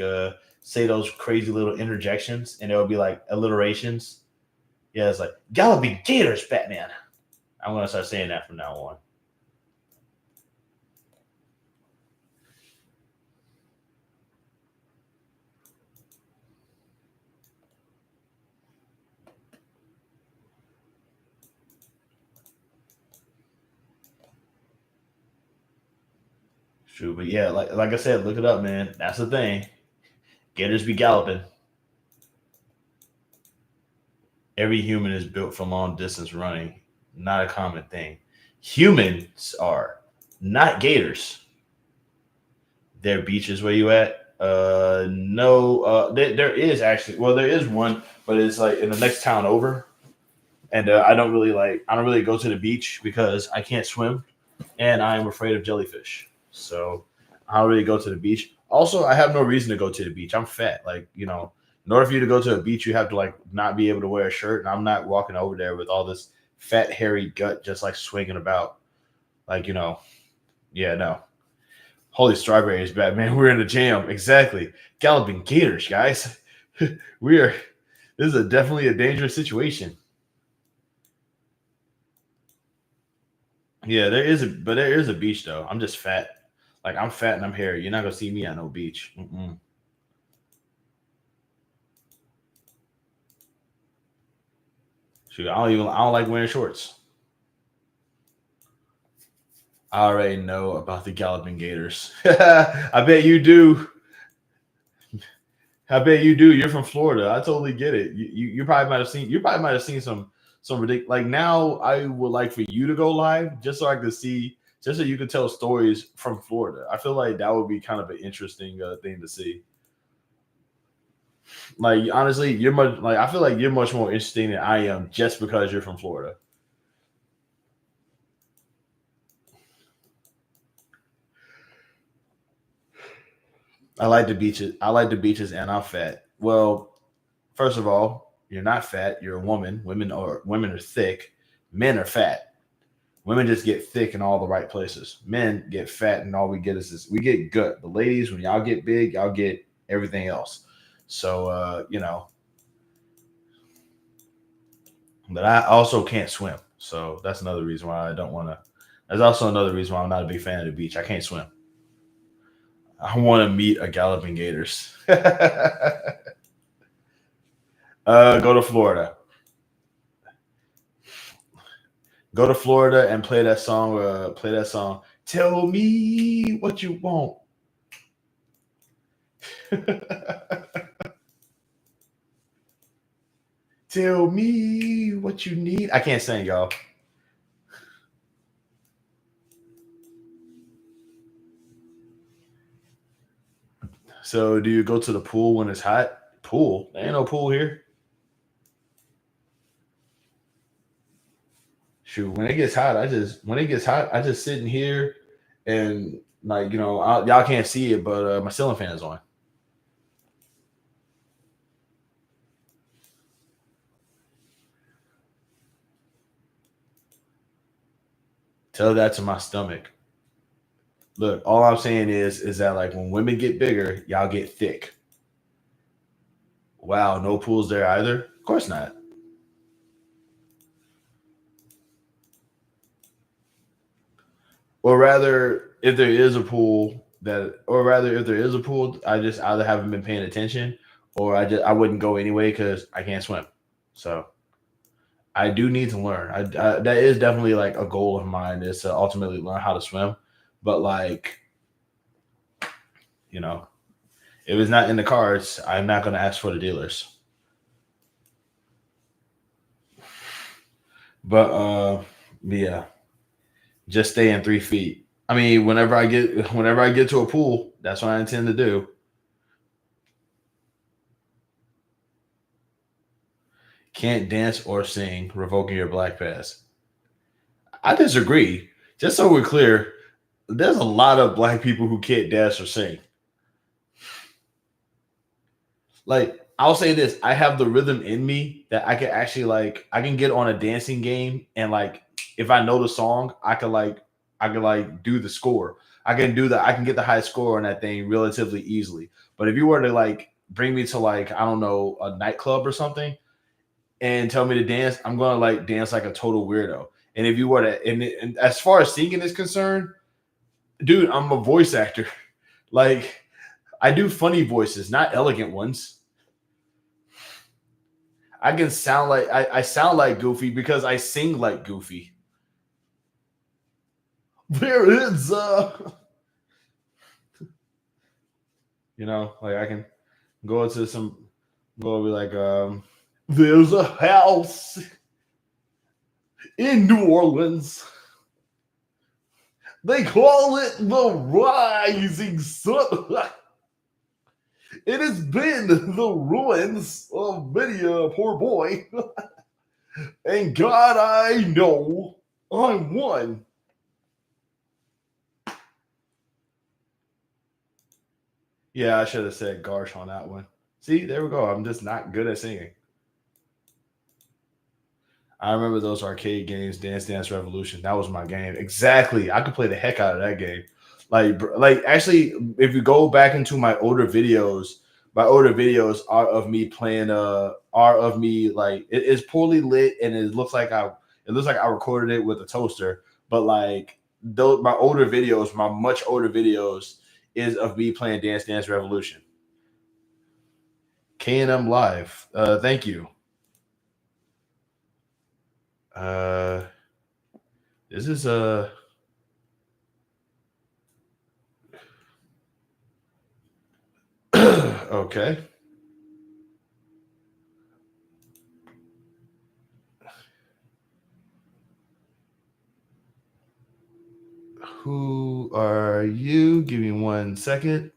say those crazy little interjections, and it would be like alliterations. Yeah, it's like galloping gators, Batman. I'm gonna start saying that from now on. True, but yeah, like I said, look it up, man. That's the thing. Gators be galloping. Every human is built for long distance running. Not a common thing. Humans are, not gators. There beaches where you at? No. There is actually. Well, there is one, but it's like in the next town over. And I don't really go to the beach because I can't swim and I'm afraid of jellyfish. So I don't really go to the beach. Also, I have no reason to go to the beach. I'm fat. Like, in order for you to go to a beach, you have to like not be able to wear a shirt. And I'm not walking over there with all this fat, hairy gut just like swinging about. Like, yeah, no. Holy strawberries, Batman. We're in a jam. Exactly. Galloping gators, guys. we are. This is definitely a dangerous situation. Yeah, there is a beach though. I'm just fat. Like I'm fat and I'm hairy. You're not gonna see me at no beach. Mm-mm. Shoot, I don't like wearing shorts. I already know about the galloping gators. I bet you do. I bet you do. You're from Florida. I totally get it. You probably might have seen. You probably might have seen some ridiculous. Like now, I would like for you to go live just so I could see, just so you could tell stories from Florida. I feel like that would be kind of an interesting thing to see. Like honestly, you're much like I feel like you're much more interesting than I am just because you're from Florida. I like the beaches. I like the beaches, and I'm fat. Well, first of all, you're not fat. You're a woman. Women are thick. Men are fat. Women just get thick in all the right places. Men get fat, and all we get is this. We get gut. The ladies, when y'all get big, y'all get everything else. So, but I also can't swim. So that's another reason why I don't want to. That's also another reason why I'm not a big fan of the beach. I can't swim. I want to meet a galloping gators. Go to Florida. Go to Florida and play that song. Play that song. Tell me what you want. Tell me what you need. I can't sing, y'all. So, do you go to the pool when it's hot? Pool? There ain't no pool here. Shoot, when it gets hot, I just sit in here and like y'all can't see it, but my ceiling fan is on. Tell that to my stomach. Look, all I'm saying is that like when women get bigger, y'all get thick. Wow, no pools there either. Of course not. Or rather, if there is a pool or rather if there is a pool, I just either haven't been paying attention, or I wouldn't go anyway because I can't swim. So I do need to learn. That is definitely like a goal of mine is to ultimately learn how to swim. But like you know, if it's not in the cards, I'm not going to ask for the dealers. But yeah, just stay in 3 feet. I mean, whenever I get to a pool, that's what I intend to do. Can't dance or sing, revoking your black pass. I disagree. Just so we're clear, there's a lot of black people who can't dance or sing. Like, I'll say this: I have the rhythm in me that I can actually like. I can get on a dancing game and like, if I know the song, I can like do the score. I can do that. I can get the high score on that thing relatively easily. But if you were to like bring me to like I don't know a nightclub or something and tell me to dance, I'm gonna like dance like a total weirdo. And if you were to, and as far as singing is concerned, dude, I'm a voice actor. Like I do funny voices, not elegant ones. I sound like Goofy because I sing like Goofy. There is like I can Go to some, go be like, there's a house in New Orleans. They call it the Rising Sun. It has been the ruins of many a poor boy. And God, I know I'm one. Yeah, I should have said Garsh on that one. See, there we go. I'm just not good at singing. I remember those arcade games, Dance Dance Revolution. That was my game. Exactly. I could play the heck out of that game. Like actually, if you go back into my older videos are of me playing. Are of me like it's poorly lit and it looks like I recorded it with a toaster. But like those my much older videos is of me playing Dance Dance Revolution. K&M Live. Thank you. Uh, this is okay. Who are you? Give me 1 second.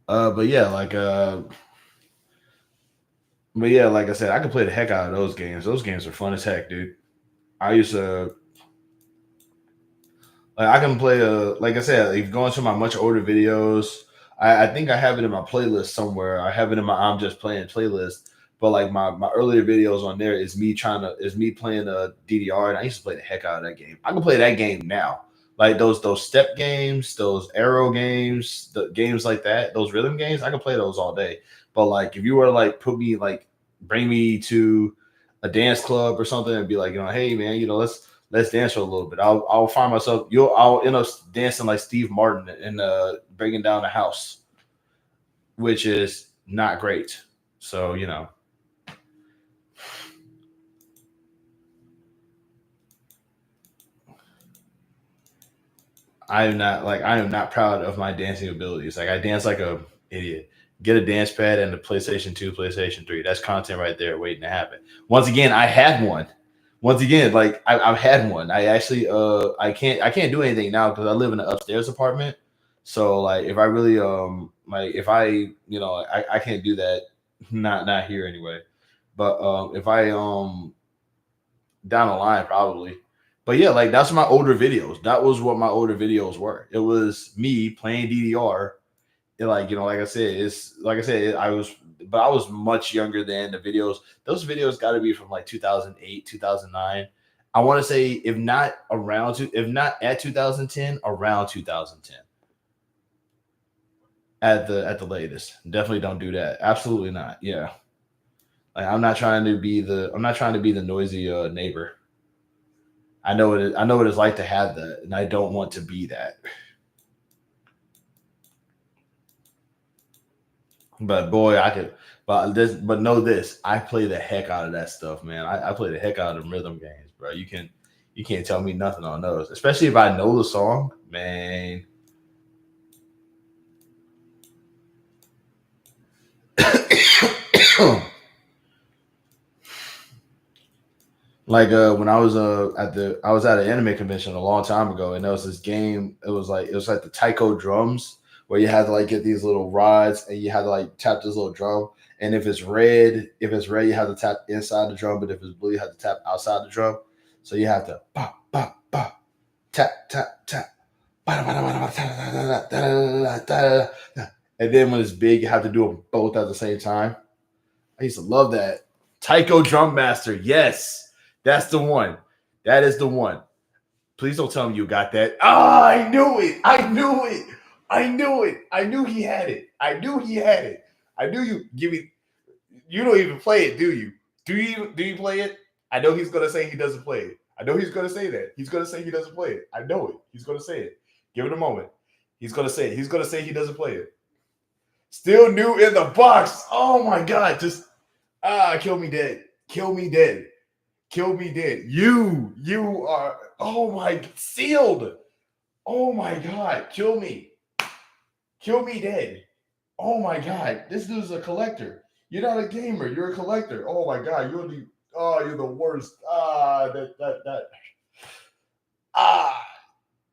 But yeah, but yeah, like I said, I could play the heck out of those games. Those games are fun as heck, dude. I used to like I can play like I said, if going to my much older videos, I think I have it in my playlist somewhere. I have it in my I'm just playing playlist. But like my earlier videos on there is me playing a DDR, and I used to play the heck out of that game. I can play that game now. Like those step games, those arrow games, the games like that, those rhythm games, I can play those all day. But like if you were to like bring me to a dance club or something and be like, hey man, let's dance for a little bit. I'll find myself. I'll end up dancing like Steve Martin and breaking down the house, which is not great. So I am not proud of my dancing abilities. Like I dance like a idiot. Get a dance pad and a PlayStation 2, PlayStation 3. That's content right there waiting to happen. Once again, I had one. Once again, like I've had one. I actually I can't do anything now because I live in an upstairs apartment. So like if I really like if I I can't do that. Not here anyway. But if I down the line probably. But yeah, like that's my older videos. That was what my older videos were. It was me playing DDR. And like like I said, it's like I said, but I was much younger than the videos. Those videos got to be from like 2008, 2009. I want to say if not at 2010, around 2010 at the latest. Definitely don't do that. Absolutely not. Yeah. Like I'm not trying to be the noisy neighbor. I know what it's like to have that, and I don't want to be that. But boy, I could. But know this: I play the heck out of that stuff, man. I play the heck out of them rhythm games, bro. You can't tell me nothing on those, especially if I know the song, man. Like when I was at an anime convention a long time ago, and there was this game. It was like the taiko drums, where you had to like get these little rods, and you had to like tap this little drum. And if it's red, you have to tap inside the drum. But if it's blue, you have to tap outside the drum. So you have to pop pop pop tap tap tap. And then when it's big, you have to do them both at the same time. I used to love that. Taiko Drum Master. Yes, that's the one. That is the one. Please don't tell me you got that. Ah, I knew it. I knew it. I knew it. I knew he had it. I knew he had it. I knew you give me. You don't even play it, do you? Do you play it? I know he's gonna say he doesn't play it. I know he's gonna say that. He's gonna say he doesn't play it. I know it. He's gonna say it. Give it a moment. He's gonna say it. He's gonna say he doesn't play it. Still new in the box. Oh my god! Just kill me dead. Kill me dead. Kill me dead. You are. Oh my, sealed. Oh my god! Kill me. Kill me dead. Oh my god, this dude's a collector. You're not a gamer. You're a collector. Oh my god, you're the worst. Ah,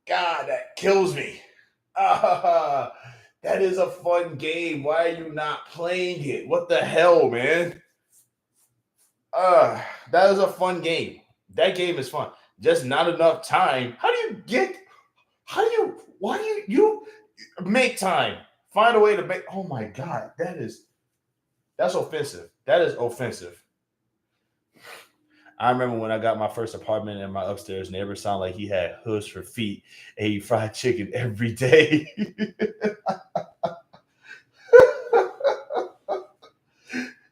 God, that kills me. Ah, that is a fun game. Why are you not playing it? What the hell, man? That is a fun game. That game is fun. Just not enough time. Why do you make time? Find a way to make, oh my God, that's offensive. That is offensive. I remember when I got my first apartment and my upstairs neighbor sounded like he had hooves for feet and he fried chicken every day.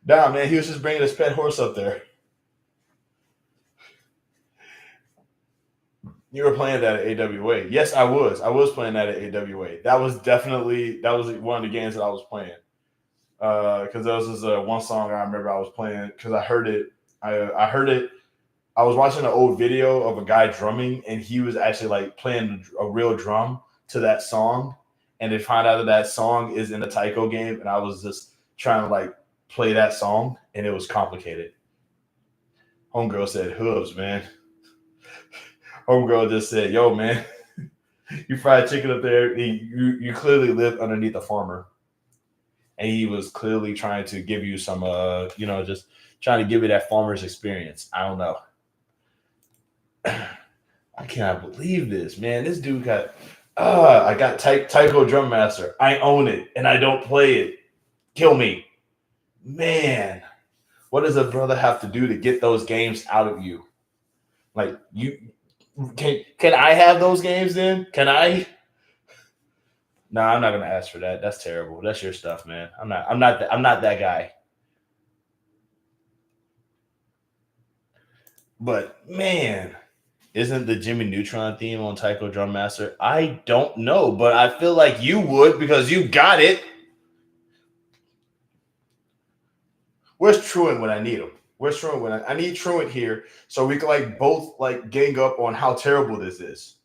Nah, man, he was just bringing his pet horse up there. You were playing that at AWA. Yes, I was. I was playing that at AWA. That was one of the games that I was playing. Because there was this one song I remember I was playing because I heard it. I heard it. I was watching an old video of a guy drumming, and he was actually like playing a real drum to that song. And they found out that that song is in the Taiko game, and I was just trying to like play that song, and it was complicated. Homegirl said hooves, man. Homegirl just said, "Yo, man, you fried chicken up there. You clearly live underneath a farmer." And he was clearly trying to give you some just trying to give you that farmer's experience. I don't know. I cannot believe this, man. This dude got I got Taiko Drum Master. I own it and I don't play it. Kill me. Man, what does a brother have to do to get those games out of you? Like you can I have those games then? Can I? No, I'm not gonna ask for that. That's terrible. That's your stuff, man. I'm not that guy. But man, isn't the Jimmy Neutron theme on Taiko Drum Master? I don't know, but I feel like you would because you got it. Where's Truant when I need him? Where's Truant when I need Truant here so we can like both like gang up on how terrible this is.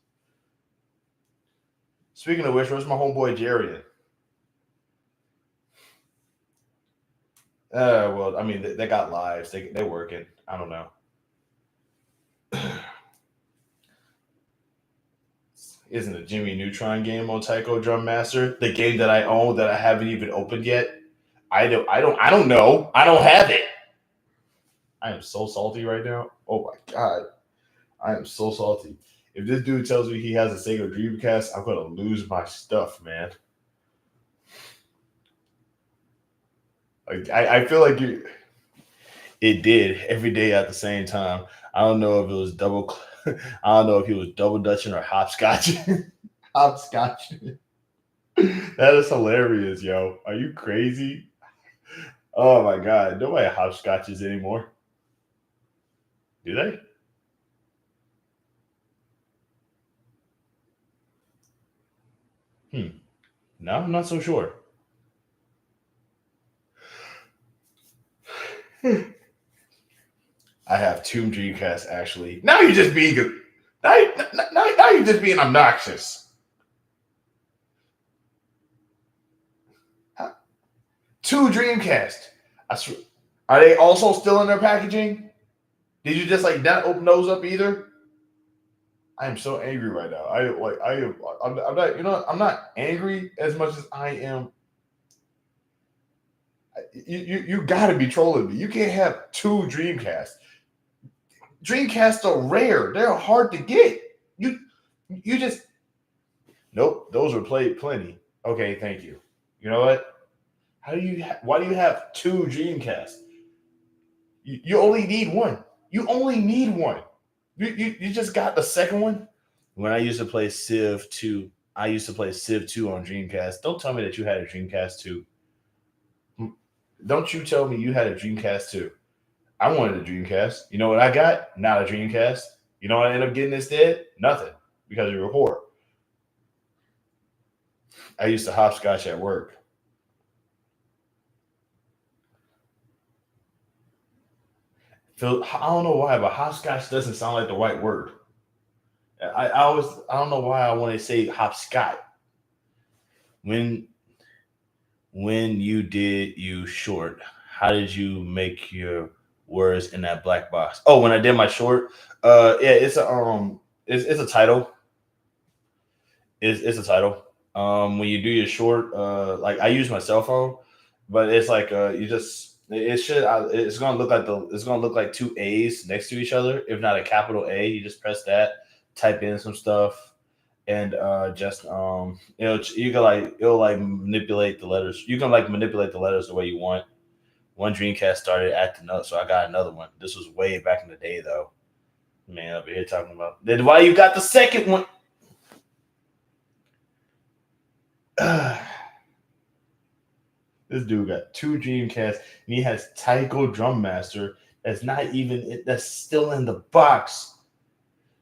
Speaking of which, where's my homeboy Jarian? Well, I mean, they got lives. They're working. I don't know. Isn't a Jimmy Neutron game on Taiko Drum Master the game that I own that I haven't even opened yet? I don't know. I don't have it. I am so salty right now. Oh my god. I am so salty. If this dude tells me he has a Sega Dreamcast, I'm gonna lose my stuff, man. Like I feel like it did every day at the same time. I don't know if it was double. I don't know if he was double dutching or hopscotching. Hopscotching. That is hilarious, yo. Are you crazy? Oh my god, nobody hopscotches anymore. Do they? No, I'm not so sure. I have two Dreamcasts actually. Now you're just being now you're just being obnoxious. Two Dreamcast. I swear. Are they also still in their packaging? Did you just like not open those up either? I am so angry right now. I'm not I'm not angry as much as I am. You got to be trolling me. You can't have two Dreamcasts. Dreamcasts are rare. They're hard to get. You just nope. Those were played plenty. Okay, thank you. You know what? Why do you have two Dreamcasts? You only need one. You only need one. You just got the second one. When I used to play Civ 2, I used to play Civ 2 on Dreamcast. Don't tell me that you had a Dreamcast 2. Don't you tell me you had a Dreamcast 2. I wanted a Dreamcast. You know what I got? Not a Dreamcast. You know what I ended up getting instead? Nothing. Because you were poor. I used to hopscotch at work. I don't know why, but hopscotch doesn't sound like the right word. I don't know why I want to say hopscotch. When When you did you short, how did you make your words in that black box? Oh, when I did my short, yeah, it's a title. It's a title. When you do your short, like I use my cell phone, but it's like you just it should it's gonna look like it's gonna look like two A's next to each other, if not a capital A. You just press that, type in some stuff, and just you can like it'll like manipulate the letters. You can like manipulate the letters the way you want. One Dreamcast started acting up, so I got another one. This was way back in the day, though. Man, over here talking about then why you got the second one. This dude got two Dreamcasts, and he has Taiko Drum Master. That's not even that's still in the box,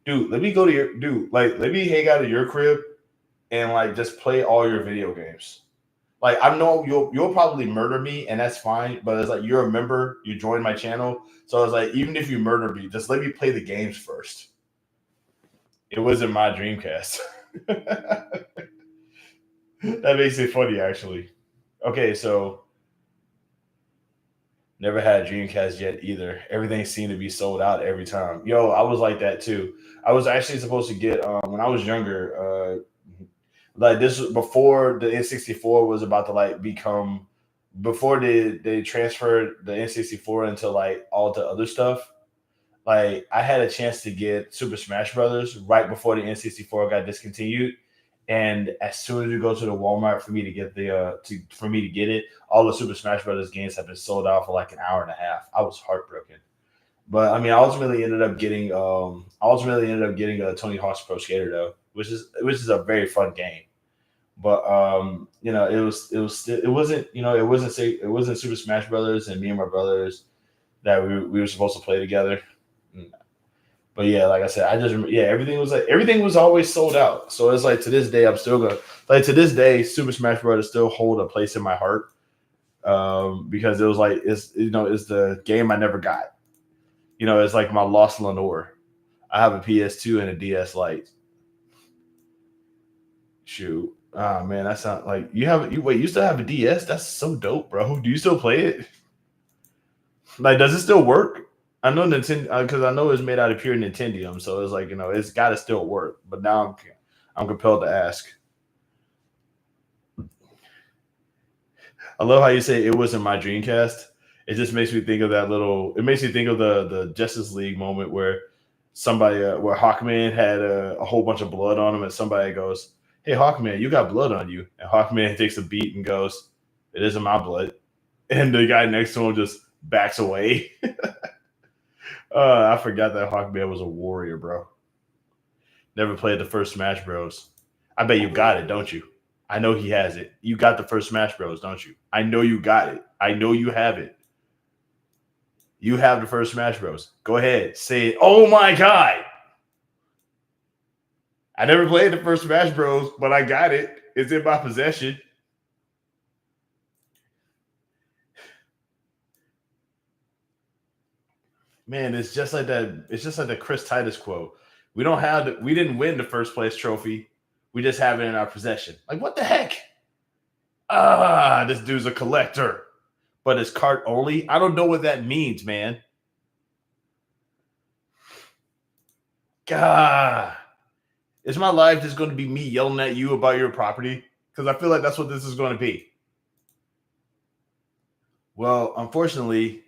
dude. Let me go to your dude. Like, let me hang out at your crib and like just play all your video games. Like, I know you'll probably murder me, and that's fine. But it's like you're a member, you joined my channel, so it's like even if you murder me, just let me play the games first. It wasn't my Dreamcast. That makes it funny, actually. Okay, so never had a Dreamcast yet either. Everything seemed to be sold out every time. Yo, I was like that too. I was actually supposed to get when I was younger. Like this was before the N64 was about to like become. Before they transferred the N64 into like all the other stuff. Like I had a chance to get Super Smash Brothers right before the N64 got discontinued, and as soon as you go to the Walmart for me to get for me to get it, all the Super Smash Brothers games have been sold out for like an hour and a half. I was heartbroken. But I mean, I ultimately ended up getting a Tony Hawk's Pro Skater though, which is a very fun game. But it wasn't it wasn't Super Smash Brothers and me and my brothers that we were supposed to play together. But yeah, like I said, everything was always sold out. So it's like to this day, I'm still gonna like to this day, Super Smash Bros. Still hold a place in my heart because it was like it's the game I never got. It's like my lost Lenore. I have a PS2 and a DS Lite. Shoot, oh man, that's not like you still have a DS? That's so dope, bro. Do you still play it? Like, does it still work? I know Nintendo because I know it's made out of pure Nintendium, so it's like it's got to still work. But now I'm compelled to ask. I love how you say it wasn't my Dreamcast. It just makes me think of that little. It makes me think of the Justice League moment where somebody where Hawkman had a whole bunch of blood on him, and somebody goes, "Hey, Hawkman, you got blood on you," and Hawkman takes a beat and goes, "It isn't my blood," and the guy next to him just backs away. I forgot that Hawkman was a warrior, bro. Never played the first Smash Bros. I bet you got it, don't you? I know he has it. You got the first Smash Bros, don't you? I know you got it. I know you have it. You have the first Smash Bros. Go ahead, say it. Oh my god! I never played the first Smash Bros, but I got it. It's in my possession. Man, it's just like that. It's just like the Chris Titus quote. We didn't win the first place trophy. We just have it in our possession. Like what the heck? This dude's a collector, but it's cart only. I don't know what that means, man. God, is my life just going to be me yelling at you about your property? Because I feel like that's what this is going to be. Well, unfortunately,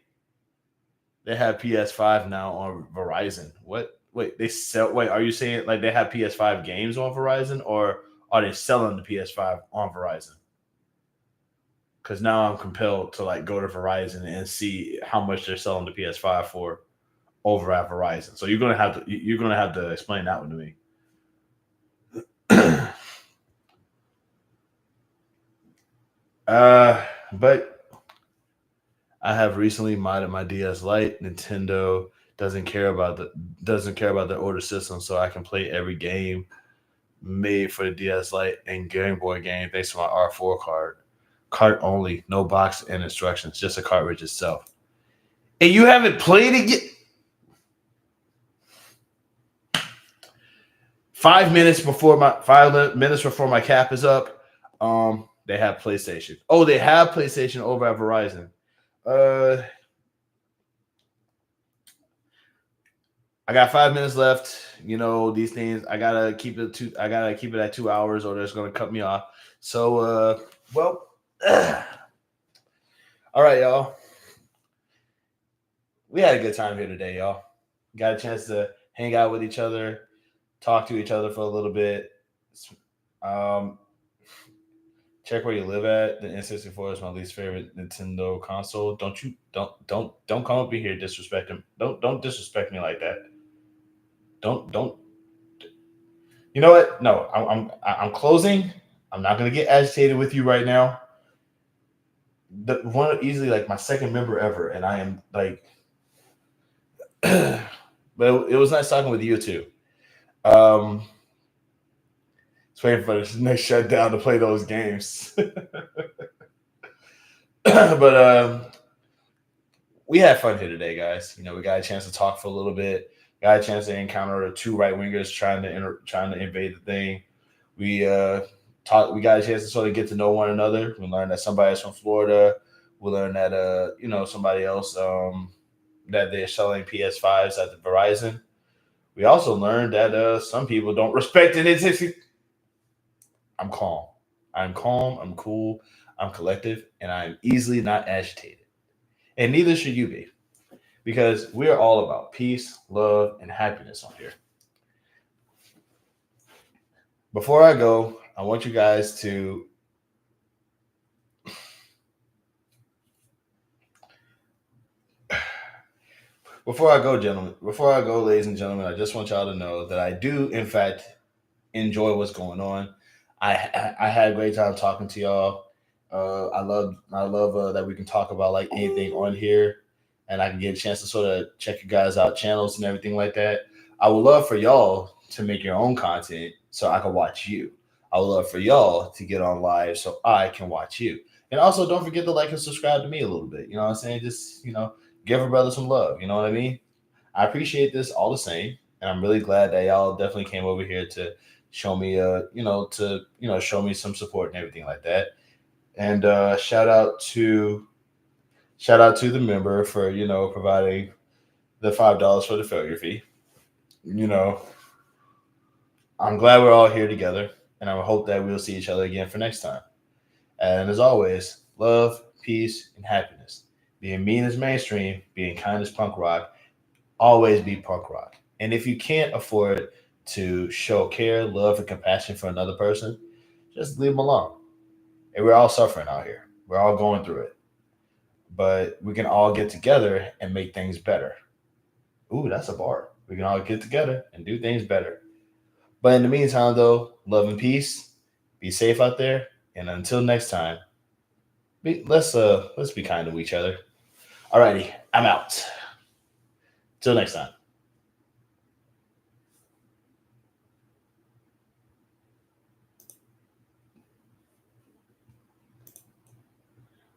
they have PS5 now on Verizon. What? Wait, they sell. Wait, are you saying like they have PS5 games on Verizon, or are they selling the PS5 on Verizon? Because now I'm compelled to like go to Verizon and see how much they're selling the PS5 for over at Verizon. So you're gonna have to explain that one to me. But I have recently modded my DS Lite. Nintendo doesn't care about the older system, so I can play every game made for the DS Lite and Game Boy game thanks to my R4 card. Cart only, no box and instructions, just a cartridge itself. And you haven't played it yet? 5 minutes before my cap is up, They have PlayStation. Oh, they have PlayStation over at Verizon. Uh, I got 5 minutes left. You know these things. I gotta keep it to. I gotta keep it at 2 hours, or they're just gonna cut me off. So, well, all right, y'all. We had a good time here today, y'all. Got a chance to hang out with each other, talk to each other for a little bit. Um, check where you live at. The N64 is my least favorite Nintendo console. Don't come up in here disrespecting. Don't disrespect me like that. Don't. You know what? No, I'm closing. I'm not gonna get agitated with you right now. The one easily like my second member ever, and I am like, but it was nice talking with you too. Um, just waiting for the next shutdown to play those games. But we had fun here today, guys. You know, we got a chance to talk for a little bit. Got a chance to encounter the two right wingers trying to invade the thing. We talked. We got a chance to sort of get to know one another. We learned that somebody's from Florida. We learned that somebody else that they're selling PS5s at the Verizon. We also learned that some people don't respect it. I'm calm. I'm calm. I'm cool. I'm collective, and I'm easily not agitated. And neither should you be, because we are all about peace, love, and happiness on here. Before I go, I want you guys to before I go, ladies and gentlemen, I just want y'all to know that I do, in fact, enjoy what's going on. I had a great time talking to y'all. I love that we can talk about like anything on here, and I can get a chance to sort of check you guys out channels and everything like that. I would love for y'all to make your own content so I can watch you. I would love for y'all to get on live so I can watch you. And also, don't forget to like and subscribe to me a little bit. You know what I'm saying? Just give a brother some love. You know what I mean? I appreciate this all the same, and I'm really glad that y'all definitely came over here to show me, show me some support and everything like that. And shout out to the member for providing the $5 for the failure fee. You know, I'm glad we're all here together, and I hope that we'll see each other again for next time. And as always, love, peace, and happiness. Being mean is mainstream, being kind is punk rock. Always be punk rock. And if you can't afford to show care, love, and compassion for another person, just leave them alone. And we're all suffering out here. We're all going through it. But we can all get together and make things better. Ooh, that's a bar. We can all get together and do things better. But in the meantime, though, love and peace. Be safe out there. And until next time, let's be kind to each other. Alrighty, I'm out. Till next time.